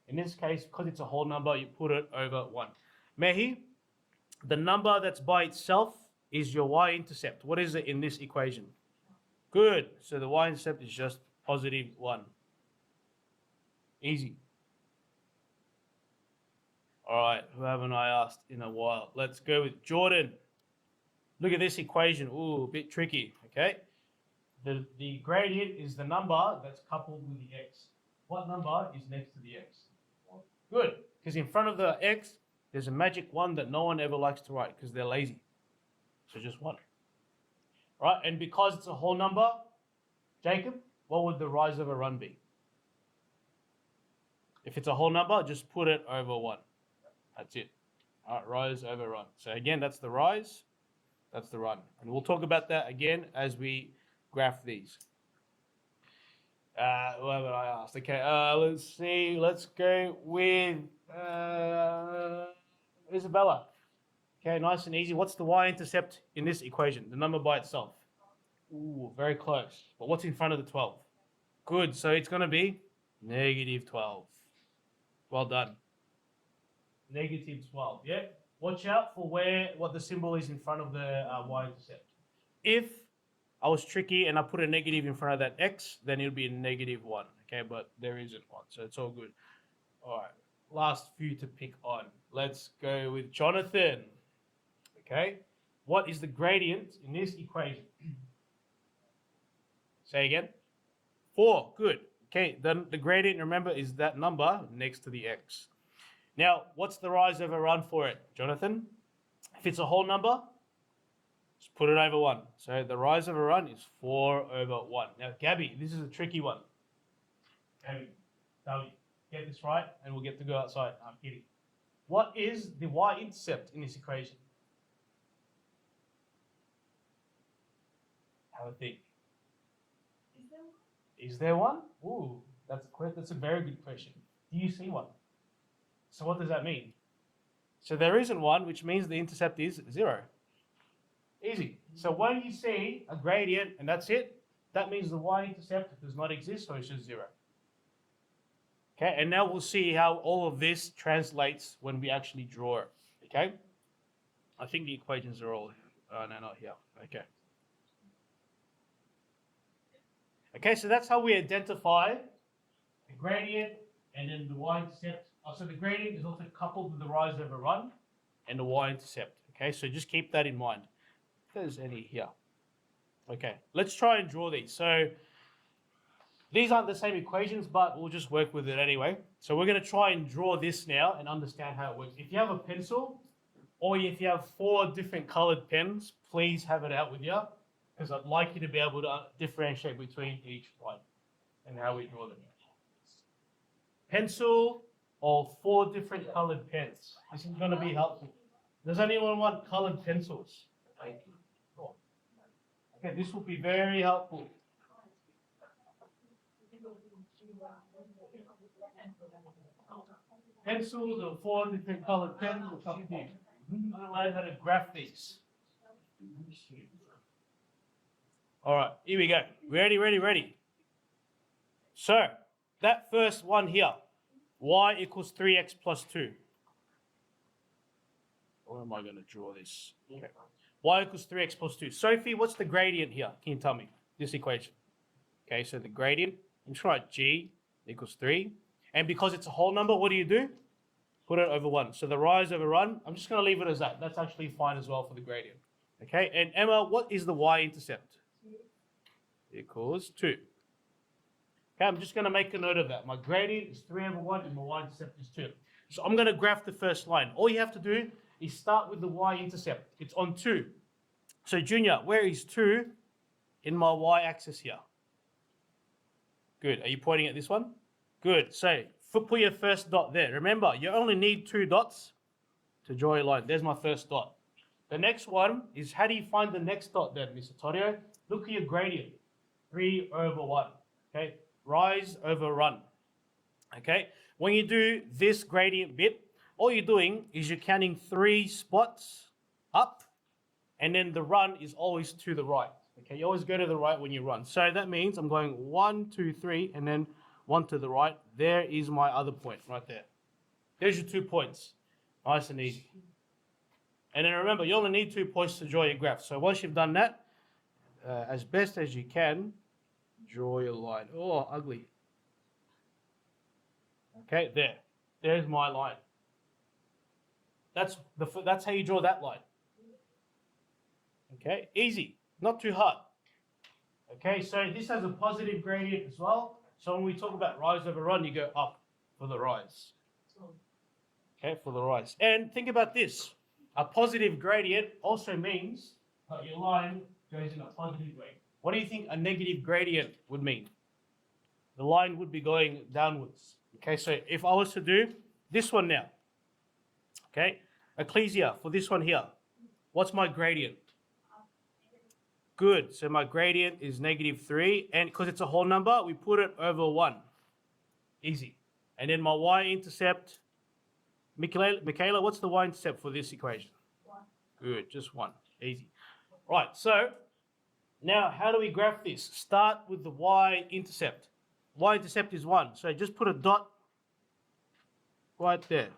in this case, because it's a whole number, you put it over 1. Mehi, the number that's by itself is your y-intercept. What is it in this equation? Good. So the y-intercept is just +1. Easy. All right, who haven't I asked in a while? Let's go with Jordan. Look at this equation. Ooh, a bit tricky, okay? The gradient is the number that's coupled with the x. What number is next to the x? Good, because in front of the x, there's a magic 1 that no one ever likes to write because they're lazy. So just 1. Right, and because it's a whole number, Jacob, what would the rise over run be? If it's a whole number, just put it over 1. That's it. All right, rise over run. So again, that's the rise, that's the run. And we'll talk about that again as we graph these. What have I asked? Okay, let's see. Let's go with Isabella. Okay, nice and easy. What's the y-intercept in this equation? The number by itself. Ooh, very close. But what's in front of the 12? Good, so it's going to be -12. Well done. -12, yeah? Watch out for what the symbol is in front of the y-intercept. If I was tricky and I put a negative in front of that x, then it would be a -1, okay? But there isn't one, so it's all good. All right, last few to pick on. Let's go with Jonathan, okay? What is the gradient in this equation? Say again. 4, good. Okay, then the gradient, remember, is that number next to the x. Now, what's the rise over run for it, Jonathan? If it's a whole number, just put it over 1. So the rise over run is 4 over 1. Now, Gabby, this is a tricky one. Gabby, get this right and we'll get to go outside. I'm kidding. What is the y-intercept in this equation? Have a think. Is there one? Ooh, that's a very good question. Do you see one? So what does that mean? So there isn't one, which means the intercept is 0. Easy. So when you see a gradient and that's it, that means the y-intercept does not exist, so it's just 0. Okay, and now we'll see how all of this translates when we actually draw it. Okay? I think the equations are all, no, not here. Okay. Okay, so that's how we identify the gradient and then the y-intercept. So the gradient is also coupled with the rise over run and the y-intercept. Okay, so just keep that in mind. If there's any here. Okay, let's try and draw these. So these aren't the same equations, but we'll just work with it anyway. So we're going to try and draw this now and understand how it works. If you have a pencil or if you have 4 different colored pens, please have it out with you because I'd like you to be able to differentiate between each one and how we draw them. Pencil or 4 different colored pens. This is going to be helpful. Does anyone want colored pencils? Okay, this will be very helpful. Pencils or 4 different colored pens or something. I'm going to learn how to graph these. All right, here we go. Ready. So, that first one here, y equals 3x plus 2. Or am I going to draw this? Okay. Y equals 3x plus 2. Sophie, what's the gradient here? Can you tell me? this equation. Okay, so the gradient, I'm just write g equals 3. And because it's a whole number, what do? Put it over 1. So the rise over run, I'm just going to leave it as that. That's actually fine as well for the gradient. Okay, and Emma, what is the y-intercept? Equals 2. Okay, I'm just going to make a note of that. My gradient is 3 over 1 and my y-intercept is 2. So I'm going to graph the first line. All you have to do is start with the y-intercept. It's on 2. So Junior, where is 2 in my y-axis here? Good. Are you pointing at this one? Good. So put your first dot there. Remember, you only need 2 dots to draw a line. There's my first dot. The next one is, how do you find the next dot then, Mr. Torio? Look at your gradient. 3 over 1. Okay. Rise over run. Okay. When you do this gradient bit, all you're doing is you're counting 3 spots up, and then the run is always to the right. Okay, you always go to the right when you run. So that means I'm going 1, 2, 3, and then 1 to the right. There is my other point right there. There's your 2 points. Nice and easy. And then remember, you only need 2 points to draw your graph. So once you've done that, as best as you can, draw your line. Oh, ugly. Okay, there. There's my line. That's how you draw that line. Okay, easy. Not too hard. Okay, so this has a positive gradient as well. So when we talk about rise over run, you go up for the rise. Okay, for the rise. And think about this. A positive gradient also means that your line goes in a positive way. What do you think a negative gradient would mean? The line would be going downwards. Okay, so if I was to do this one now, okay, Ecclesia, for this one here, what's my gradient? Good. So my gradient is -3, and because it's a whole number, we put it over 1. Easy. And then my y-intercept, Michaela, what's the y-intercept for this equation? 1. Good, just 1. Easy. Right, so now how do we graph this? Start with the y-intercept. Y-intercept is 1, so just put a dot right there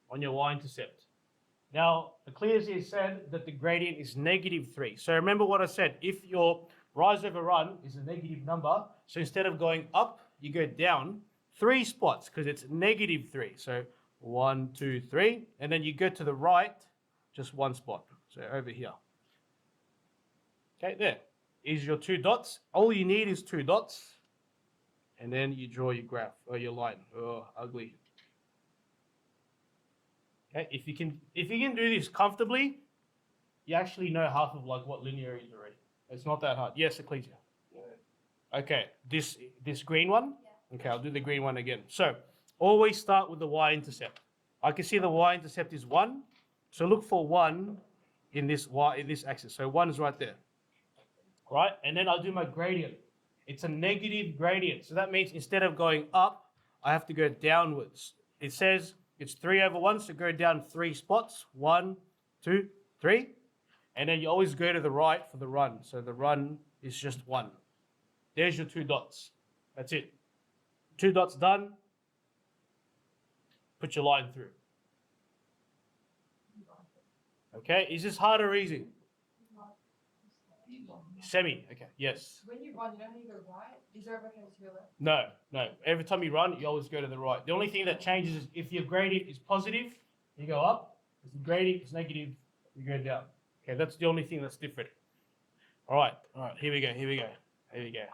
on your y-intercept. Now, Ecclesia said that the gradient is -3. So remember what I said. If your rise over run is a negative number, so instead of going up, you go down 3 spots because it's -3. So 1, 2, 3. And then you go to the right, just 1 spot. So over here. Okay, there is your 2 dots. All you need is 2 dots. And then you draw your graph or your line. Oh, ugly. Okay, if you can do this comfortably, you actually know half of like what linear is already. It's not that hard. Yes, Ecclesia. Okay, this green one. Yeah. Okay, I'll do the green one again. So always start with the y-intercept. I can see the y-intercept is 1. So look for 1 in this axis. So 1 is right there. Right, and then I'll do my gradient. It's a negative gradient. So that means instead of going up, I have to go downwards. It says it's 3 over 1, so go down 3 spots. 1, 2, 3. And then you always go to the right for the run. So the run is just 1. There's your 2 dots. That's it. 2 dots done. Put your line through. Okay, is this hard or easy? Semi, okay, yes. When you run, you don't need to go right. Is there ever going to your left? No. Every time you run, you always go to the right. The only thing that changes is if your gradient is positive, you go up. If the gradient is negative, you go down. Okay, that's the only thing that's different. All right, here we go.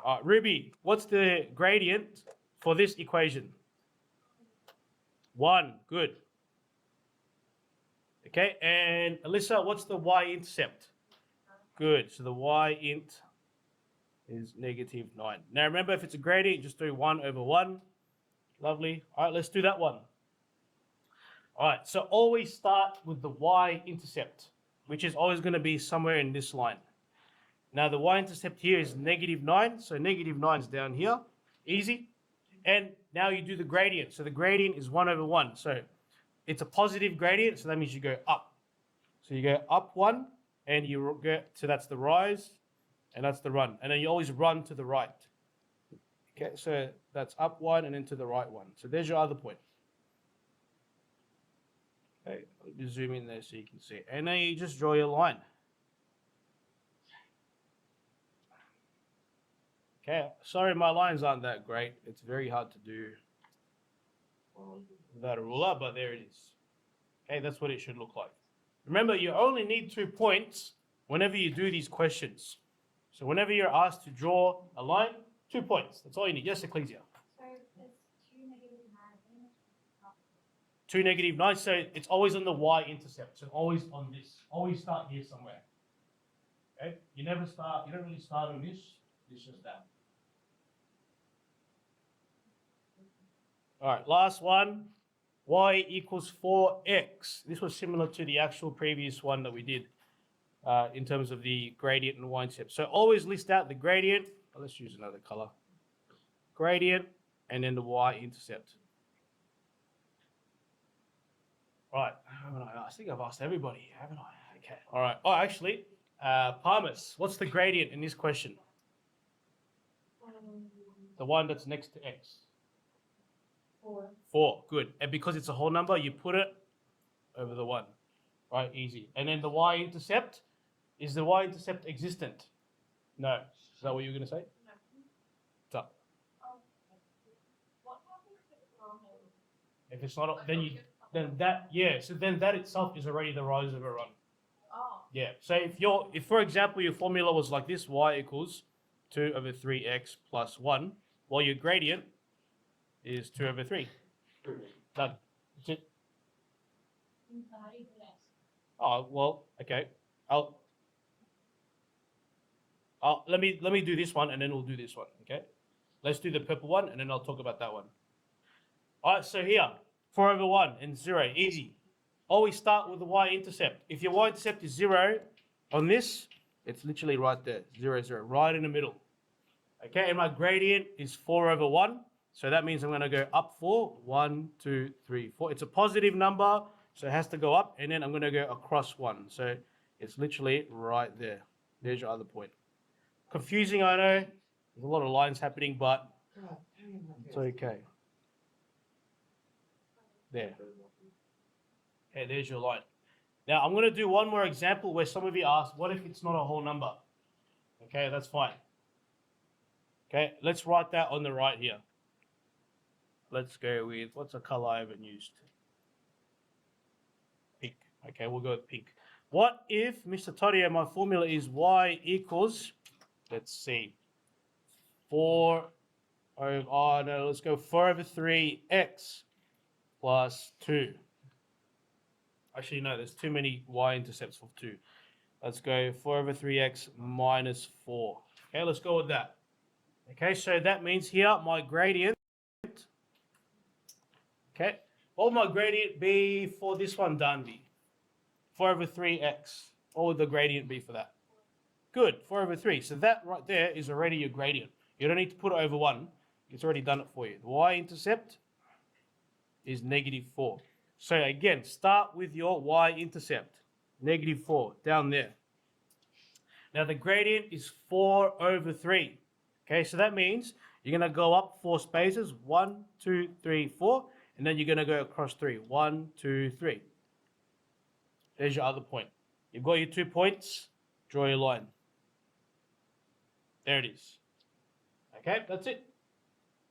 All right, Ruby, what's the gradient for this equation? 1, good. Okay, and Alyssa, what's the y-intercept? Good, so the y-int is -9. Now remember, if it's a gradient, just do 1 over 1. Lovely. All right, let's do that one. All right, so always start with the y-intercept, which is always going to be somewhere in this line. Now the y-intercept here is -9, so -9 is down here. Easy. And now you do the gradient. So the gradient is 1 over 1. So it's a positive gradient, so that means you go up. So you go up 1, and you go, so that's the rise, and that's the run. And then you always run to the right. Okay, so that's up 1 and then to the right 1. So there's your other point. Okay, let me zoom in there so you can see. And then you just draw your line. Okay, sorry my lines aren't that great. It's very hard to do without a ruler, but there it is. Okay, that's what it should look like. Remember, you only need 2 points whenever you do these questions. So whenever you're asked to draw a line, 2 points. That's all you need. Yes, Ecclesia. So it's 2 negative 9. 2 negative 9, so it's always on the y-intercept. So always on this. Always start here somewhere. Okay? You don't really start on this. It's just that. All right, last one. Y equals 4x. This was similar to the actual previous one that we did in terms of the gradient and y-intercept. So always list out the gradient. Oh, let's use another color. Gradient and then the y-intercept. Right, I think I've asked everybody, haven't I? Okay, all right. Oh, actually, Parmas, what's the gradient in this question? The one that's next to x. 4. 4, good. And because it's a whole number, you put it over the 1. Right, easy. And then the y-intercept, is the y-intercept existent? No. Is that what you were going to say? No. So, What happens if it's wrong? if it's not, then that itself is already the rise of a run. Oh. Yeah. So if for example your formula was like this, y equals 2 over 3x plus 1, well your gradient is 2 over 3. Done. That's it. Oh well, okay. Let me do this one and then we'll do this one. Okay. Let's do the purple one and then I'll talk about that one. All right. So here, 4 over 1 and 0, easy. Always start with the y-intercept. If your y-intercept is 0 on this, it's literally right there, 0, 0, right in the middle. Okay, and my gradient is 4 over 1. So that means I'm going to go up 4, 1, 2, 3, 4. It's a positive number, so it has to go up, and then I'm going to go across 1. So it's literally right there. There's your other point. Confusing, I know. There's a lot of lines happening, but it's okay. There. Okay, there's your line. Now, I'm going to do one more example where some of you asked, what if it's not a whole number? Okay, that's fine. Okay, let's write that on the right here. Let's go with, what's a color I haven't used? Pink. Okay, we'll go with pink. What if, Mr. Torio, my formula is y equals, let's see, 4 over, oh no, let's go 4 over 3x plus 2. Actually, no, there's too many y-intercepts for 2. Let's go 4 over 3x minus 4. Okay, let's go with that. Okay, so that means here my gradient, okay, what would my gradient be for this one, Danby? 4 over 3x. What would the gradient be for that? Good, 4 over 3. So that right there is already your gradient. You don't need to put it over 1. It's already done it for you. The y-intercept is negative 4. So again, start with your y-intercept, negative 4, down there. Now the gradient is 4 over 3. Okay, so that means you're going to go up 4 spaces, 1, 2, 3, 4, and then you're going to go across 3, 1, 2, 3. There's your other point. You've got your 2 points, draw your line. There it is. Okay, that's it.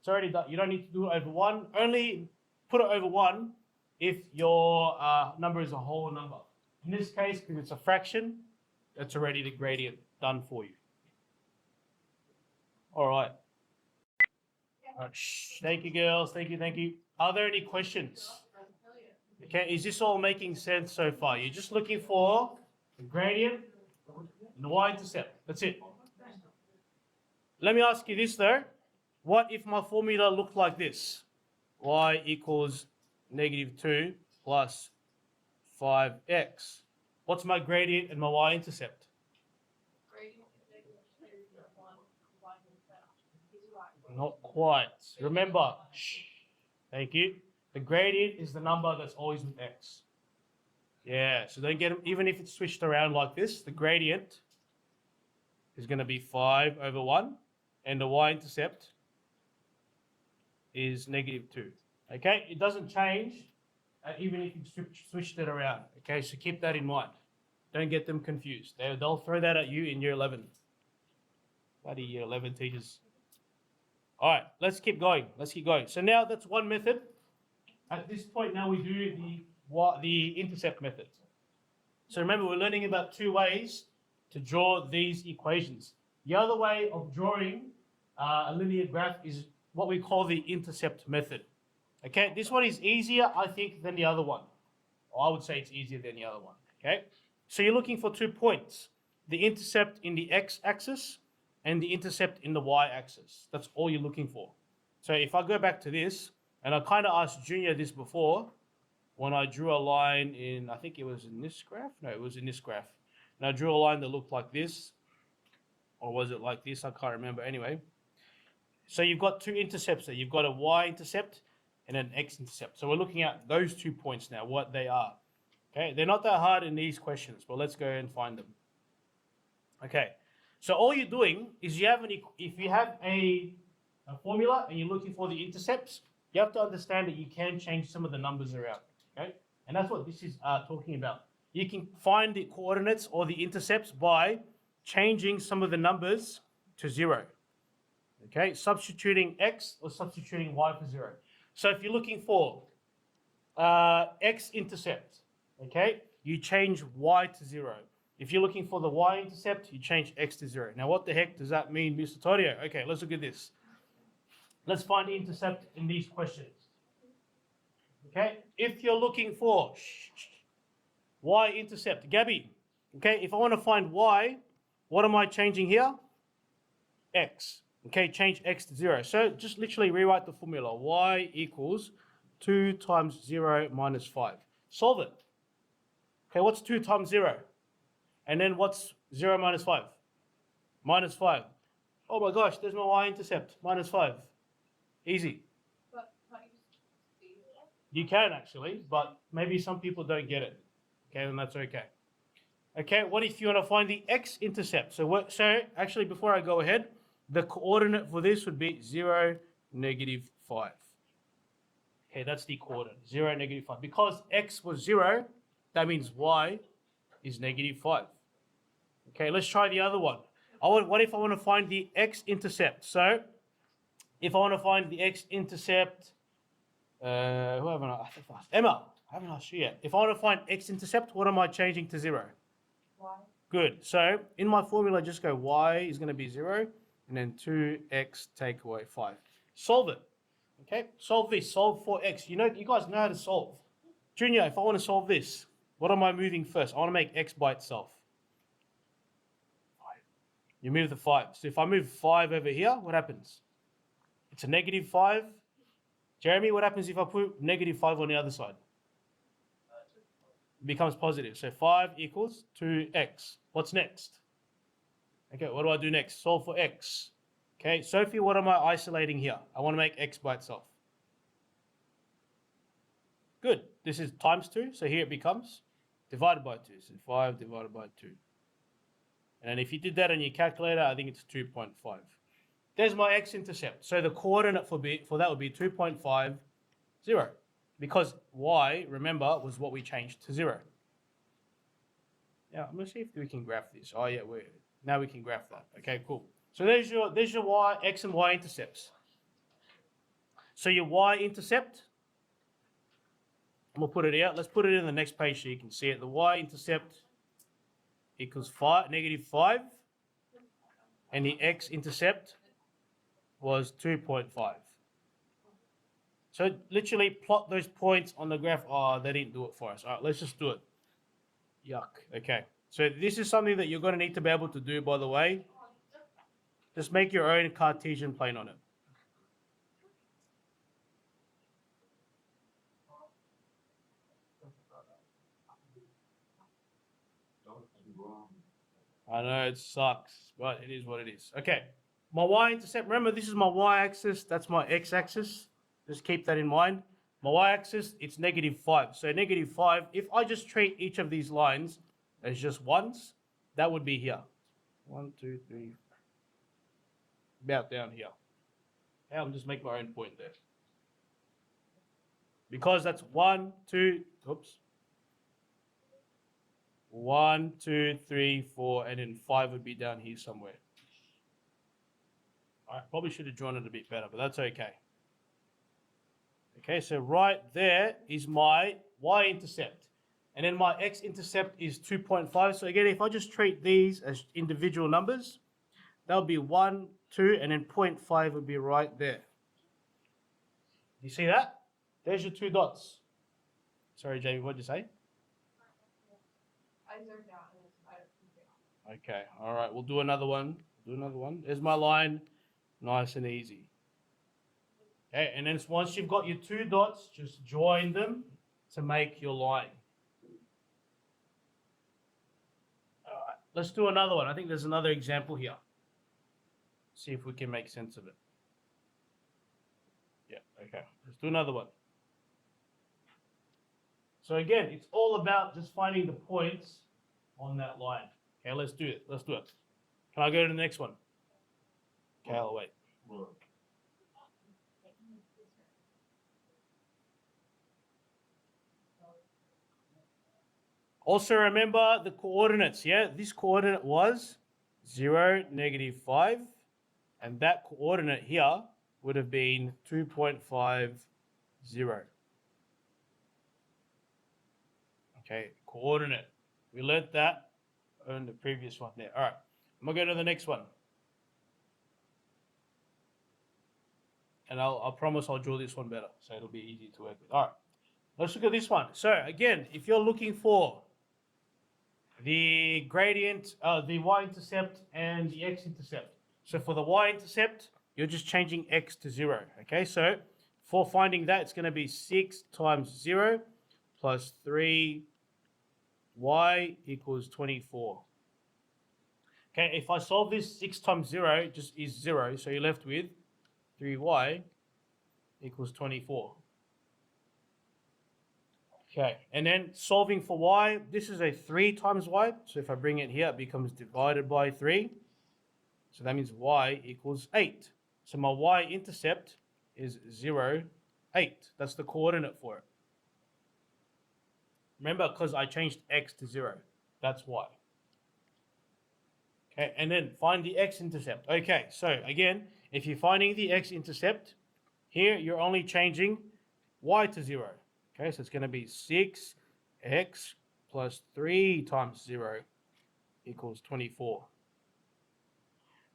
It's already done. You don't need to do it over 1. Only put it over 1 if your number is a whole number. In this case, because it's a fraction, that's already the gradient done for you. All right. All right. Shh. Thank you, girls. Thank you, thank you. Are there any questions? Okay, is this all making sense so far? You're just looking for the gradient and the y-intercept. That's it. Let me ask you this though. What if my formula looked like this? Y equals negative 2 plus 5x. What's my gradient and my y-intercept? Not quite. Remember, shh. Thank you. The gradient is the number that's always with x. Yeah, so don't get, even if it's switched around like this, the gradient is going to be 5 over 1, and the y-intercept is negative 2. Okay, it doesn't change even if you switched it around. Okay, so keep that in mind. Don't get them confused. They'll throw that at you in year 11. Bloody year 11 teachers. All right, let's keep going. Let's keep going. So now that's one method. At this point, now we do the intercept method. So remember, we're learning about two ways to draw these equations. The other way of drawing a linear graph is what we call the intercept method. Okay, this one is easier, I think, than the other one. Or I would say it's easier than the other one. Okay, so you're looking for 2 points: the intercept in the x-axis and the intercept in the y-axis. That's all you're looking for. So if I go back to this, and I kind of asked Junior this before, when I drew a line in, I think it was in this graph. No, it was in this graph. And I drew a line that looked like this, or was it like this? I can't remember. Anyway, so you've got 2 intercepts there. You've got a y-intercept and an x-intercept. So we're looking at those 2 points now, what they are. Okay, they're not that hard in these questions, but let's go and find them. Okay, so all you're doing is if you have a formula and you're looking for the intercepts, you have to understand that you can change some of the numbers around. Okay, and that's what this is talking about. You can find the coordinates or the intercepts by changing some of the numbers to 0. Okay, substituting x or substituting y for 0. So if you're looking for x-intercept, okay, you change y to 0. If you're looking for the y-intercept, you change x to 0. Now, what the heck does that mean, Mr. Todio? Okay, let's look at this. Let's find the intercept in these questions. Okay, if you're looking for y-intercept, Gabby, okay, if I want to find y, what am I changing here? X. Okay, change x to 0. So just literally rewrite the formula. Y equals 2 times 0 minus 5. Solve it. Okay, what's 2 times 0? And then what's 0 minus 5? Minus 5. Oh my gosh, there's my y-intercept. Minus 5. Easy. But can't you just see it? You can actually, but maybe some people don't get it. Okay, then that's okay. Okay, what if you want to find the x-intercept? So actually, before I go ahead, the coordinate for this would be 0, negative 5. Okay, that's the coordinate, 0, negative 5. Because x was 0, that means y is negative 5. Okay, let's try the other one. What if I want to find the x-intercept? So, if I want to find the x-intercept, who haven't I? Emma, I haven't asked you yet. If I want to find x-intercept, what am I changing to 0? Why? Good. So, in my formula, just go y is going to be 0, and then 2x take away 5. Solve it. Okay, solve this. Solve for x. You guys know how to solve. Junior, if I want to solve this, what am I moving first? I want to make x by itself. You move the 5. So if I move 5 over here, what happens? It's a negative 5. Jeremy, what happens if I put negative 5 on the other side? It becomes positive. So 5 equals 2x. What's next? Okay, what do I do next? Solve for x. Okay, Sophie, what am I isolating here? I want to make x by itself. Good. This is times 2. So here it becomes divided by 2. So 5 divided by 2. And if you did that on your calculator, I think it's 2.5. There's my x-intercept. So the coordinate for that would be 2.5, 0. Because y, remember, was what we changed to 0. Now, I'm going to see if we can graph this. Oh, yeah, now we can graph that. Okay, cool. So there's your x and y intercepts. So your y-intercept, I'm going to put it out. Let's put it in the next page so you can see it. The y-intercept equals negative 5. And the x-intercept was 2.5. So literally plot those points on the graph. Oh, they didn't do it for us. All right, let's just do it. Yuck. Okay. So this is something that you're going to need to be able to do, by the way. Just make your own Cartesian plane on it. I know it sucks, but it is what it is. Okay. My y-intercept, remember this is my y-axis, that's my x-axis. Just keep that in mind. My y-axis, it's negative 5. So negative 5, if I just treat each of these lines as just ones, that would be here. 1, 2, 3, about down here. Okay, I'll just make my own point there. Because that's 1, 2, oops. 1, 2, 3, 4, and then 5 would be down here somewhere. I probably should have drawn it a bit better, but that's okay. Okay, so right there is my y-intercept. And then my x-intercept is 2.5. So again, if I just treat these as individual numbers, that'll be 1, 2, and then 0.5 would be right there. You see that? There's your 2 dots. Sorry, Jamie, what did you say? I zoomed out and it's, I don't think Okay, all right, we'll do another one. There's my line, nice and easy. Okay, and then once you've got your 2 dots, just join them to make your line. All right, let's do another one. I think there's another example here. See if we can make sense of it. Yeah, okay, let's do another one. So again, it's all about just finding the points on that line. Okay, let's do it. Can I go to the next one? Okay, I'll wait. Also remember the coordinates, yeah? This coordinate was 0, -5, and that coordinate here would have been 2.50. Okay, coordinate. We learnt that on the previous one there. All right, I'm going to go to the next one. And I promise I'll draw this one better, so it'll be easy to work with. All right, let's look at this one. So again, if you're looking for the gradient, the y-intercept and the x-intercept. So for the y-intercept, you're just changing x to 0. Okay, so for finding that, it's going to be 6 times 0 plus 3y equals 24. Okay, if I solve this, 6 times 0 just is 0, so you're left with 3y equals 24. Okay, and then solving for y, this is a 3 times y, so if I bring it here, it becomes divided by 3. So that means y equals 8. So my y-intercept is 0, 8. That's the coordinate for it. Remember, because I changed x to 0, that's why. Okay, and then find the x-intercept. Okay, so again, if you're finding the x-intercept, here you're only changing y to 0. Okay, so it's going to be 6x plus 3 times 0 equals 24.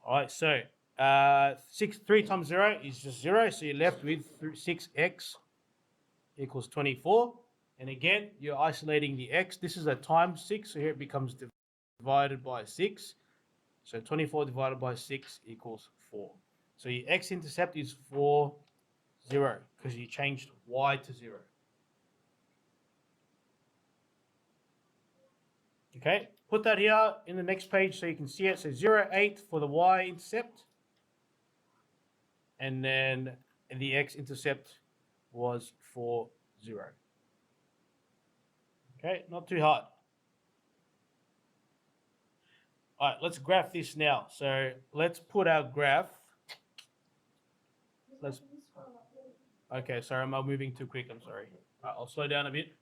All right, so 3 times 0 is just 0, so you're left with 6x equals 24. And again, you're isolating the x. This is a times 6, so here it becomes divided by 6. So 24 divided by 6 equals 4. So your x-intercept is 4, 0, because you changed y to 0. Okay, put that here in the next page so you can see it. So 0, 8 for the y-intercept. And then the x-intercept was 4, 0. Okay, not too hard. All right, let's graph this now. So let's put our graph. Okay, sorry, am I moving too quick? I'm sorry. All right, I'll slow down a bit.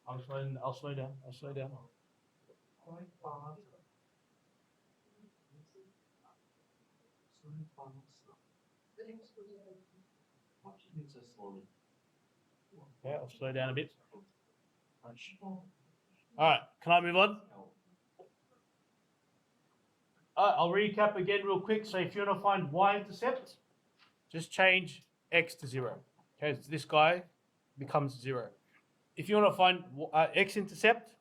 I'll slow down. Okay, I'll slow down a bit. All right, can I move on? All right, I'll recap again real quick. So if you want to find y-intercept, just change x to 0. Okay, so this guy becomes 0. If you want to find x-intercept,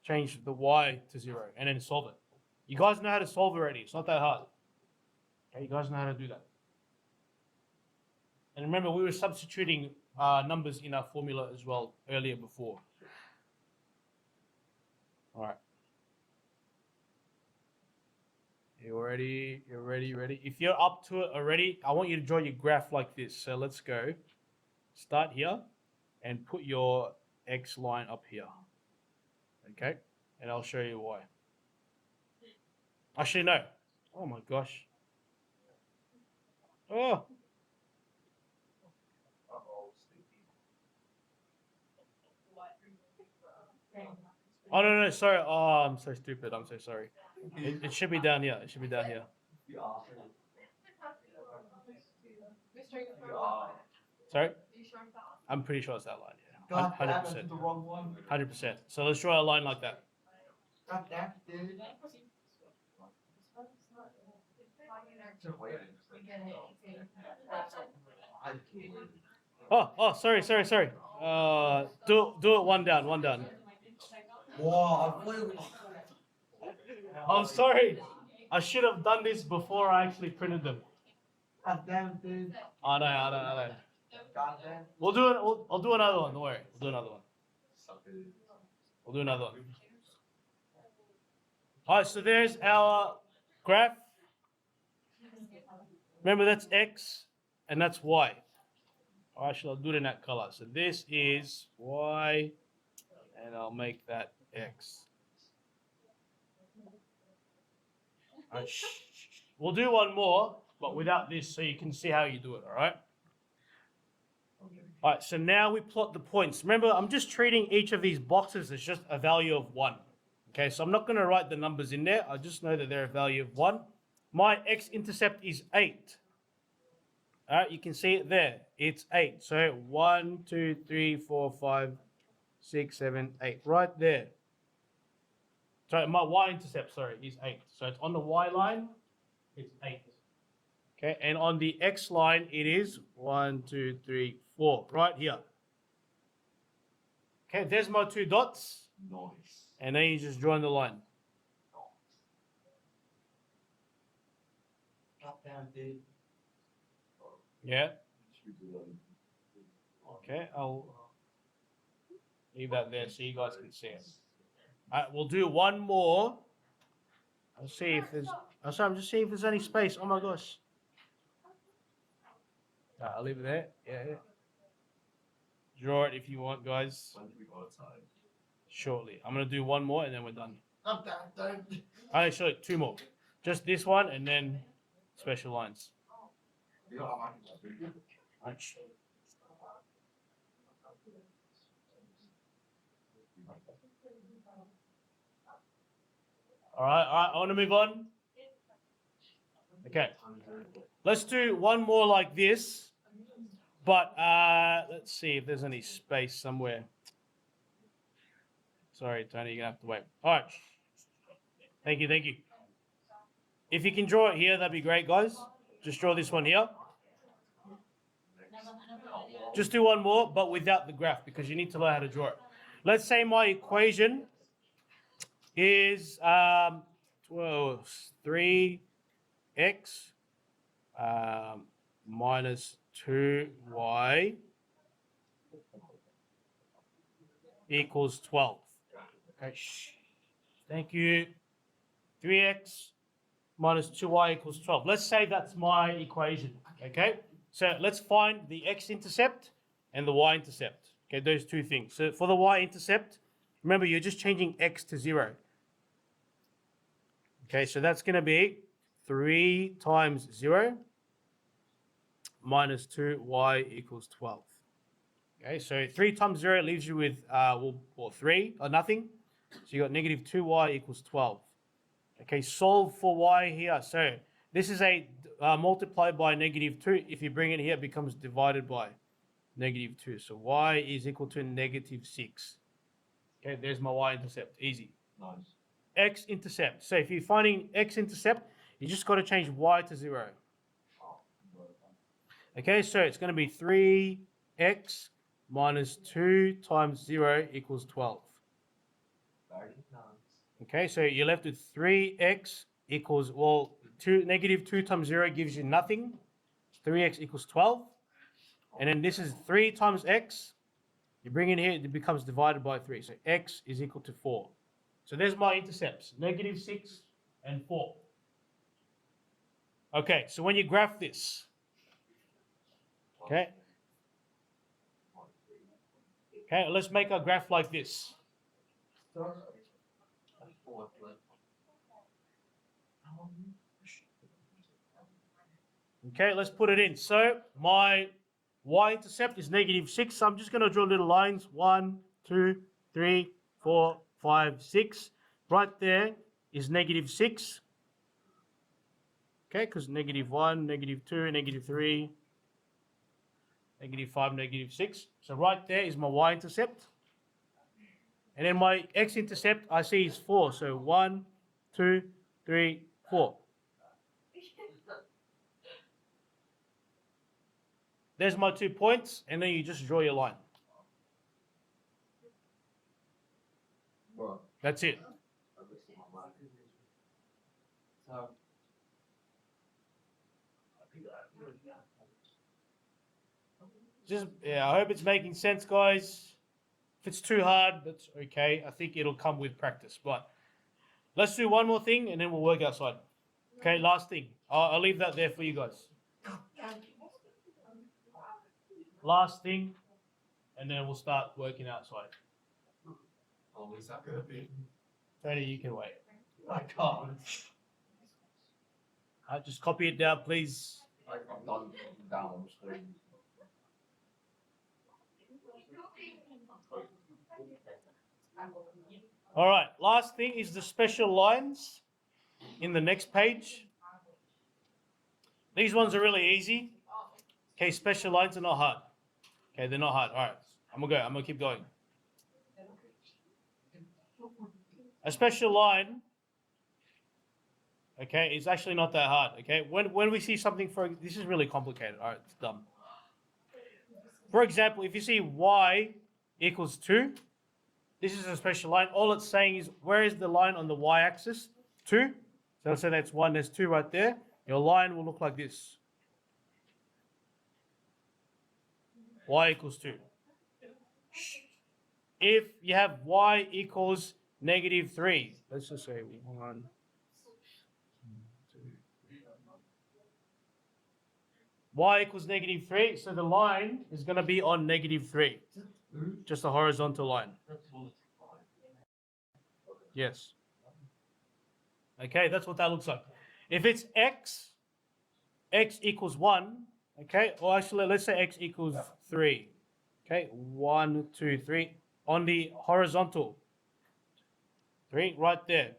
change the y to 0 and then solve it. You guys know how to solve already. It's not that hard. Okay, you guys know how to do that. And remember, we were substituting numbers in our formula as well earlier before. All right. You ready? You're ready? If you're up to it already, I want you to draw your graph like this. So let's go. Start here and put your x line up here. Okay? And I'll show you why. Actually, no. Oh my gosh. Oh. Oh, no, sorry. Oh, I'm so stupid. I'm so sorry. It should be down here. Sorry? Are you sure it's that one? I'm pretty sure it's that line. Yeah. God damn, I 100%. did the wrong one. 100%. So let's draw a line like that. God damn, dude. Oh, sorry. Do it one down. Wow, I thought I'm sorry. I should have done this before I actually printed them. God damn, dude. I know. God damn. We'll do it. I'll do another one. Don't worry. We'll do another one. All right. So there's our graph. Remember, that's X and that's Y. Or actually, I'll do it in that color. So this is Y, and I'll make that X. All right, we'll do one more, but without this, so you can see how you do it. All right. All right. So now we plot the points. Remember, I'm just treating each of these boxes as just a value of 1. Okay. So I'm not going to write the numbers in there. I just know that they're a value of 1. My x-intercept is 8. All right, you can see it there. It's 8. So 1, 2, 3, 4, 5, 6, 7, 8. Right there. So my y-intercept, is 8. So it's on the y line, it's 8. Okay, and on the x line, it is 1, 2, 3, 4. Right here. Okay, there's my 2 dots. Nice. And then you just join the line. God damn, dude. Yeah. Okay, I'll leave that there so you guys can see it. Alright, we'll do one more. I'll see if there's. I'm just seeing if there's any space. Oh my gosh. Alright, I'll leave it there. Yeah. Draw it if you want, guys. Shortly. I'm gonna do one more and then we're done. God damn, dude. Actually, 2 more. Just this one and then special lines. Alright. Alright, I want to move on. Okay. Let's do one more like this. But let's see if there's any space somewhere. Sorry, Tony, you're going to have to wait. Alright. Thank you. If you can draw it here, that'd be great, guys. Just draw this one here. Just do one more, but without the graph, because you need to learn how to draw it. Let's say my equation is 3x minus 2y equals 12. Okay. Thank you. 3x minus 2y equals 12. Let's say that's my equation. Okay. So let's find the x-intercept and the y-intercept. Okay, those 2 things. So for the y-intercept, remember you're just changing x to 0. Okay, so that's going to be 3 times 0 minus 2y equals 12. Okay, so 3 times 0 leaves you with 3 or nothing. So you got negative 2y equals 12. Okay, solve for y here. So this is a multiplied by negative 2. If you bring it here, it becomes divided by negative 2. So y is equal to negative 6. Okay, there's my y-intercept. Easy. Nice. X-intercept. So if you're finding x-intercept, you just got to change y to 0. Okay, so it's going to be 3x minus 2 times 0 equals 12. Okay, so you're left with 3x equals, negative 2 times 0 gives you nothing. 3x equals 12. And then this is 3 times x. You bring in here, it becomes divided by 3. So x is equal to 4. So there's my intercepts, negative 6 and 4. Okay, so when you graph this, okay, let's make our graph like this. Okay, let's put it in. So my y-intercept is negative 6. So I'm just going to draw little lines. 1, 2, 3, 4, 5, 6. Right there is negative 6. Okay, because -1, -2, -3, -5, -6. So right there is my y-intercept. And then my x-intercept I see is 4. So 1, 2, 3, 4. There's my 2 points, and then you just draw your line. Bro. That's it. So. Just yeah, I hope it's making sense, guys. If it's too hard, that's okay. I think it'll come with practice. But let's do one more thing, and then we'll work outside. Okay, last thing. I'll leave that there for you guys. Last thing, and then we'll start working outside. Oh, is that gonna be? Tony, you can wait. I can't. Just copy it down, please. I'm done down on the screen. All right, last thing is the special lines in the next page. These ones are really easy. Okay, special lines are not hard. Okay, they're not hard. All right, I'm gonna keep going. A special line, okay, is actually not that hard. Okay, when we see something this is really complicated. All right, it's dumb. For example, if you see y equals 2, this is a special line. All it's saying is, where is the line on the y-axis? 2. So let's say that's 1, there's 2 right there. Your line will look like this. Y equals 2. If you have y equals -3, let's just say 1, 2, 3. Y equals -3, so the line is going to be on -3. Just a horizontal line. Yes. Okay, that's what that looks like. If it's x equals 1, okay, or actually let's say x equals 3. Okay, 1, 2, 3 on the horizontal. 3 right there.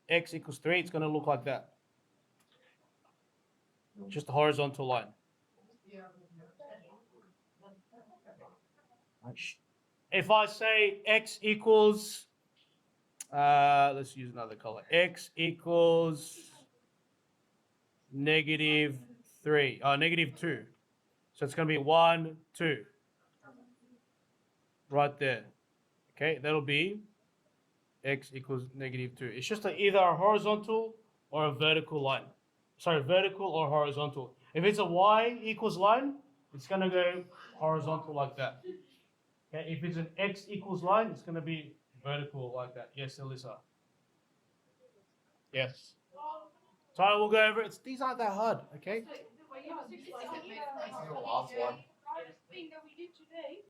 X equals 3, it's going to look like that. Just a horizontal line. If I say x equals, let's use another color. X equals -3, -2. So it's going to be 1, 2. Right there. Okay, that'll be x equals -2. It's just either a horizontal or a vertical line. Sorry, vertical or horizontal. If it's a y equals line, it's going to go horizontal like that. Okay, if it's an x equals line, it's going to be vertical like that. Yes, Elisa. Yes. So we'll go over it. These aren't that hard, okay? So the way you have 6 The last one. thing that we did today,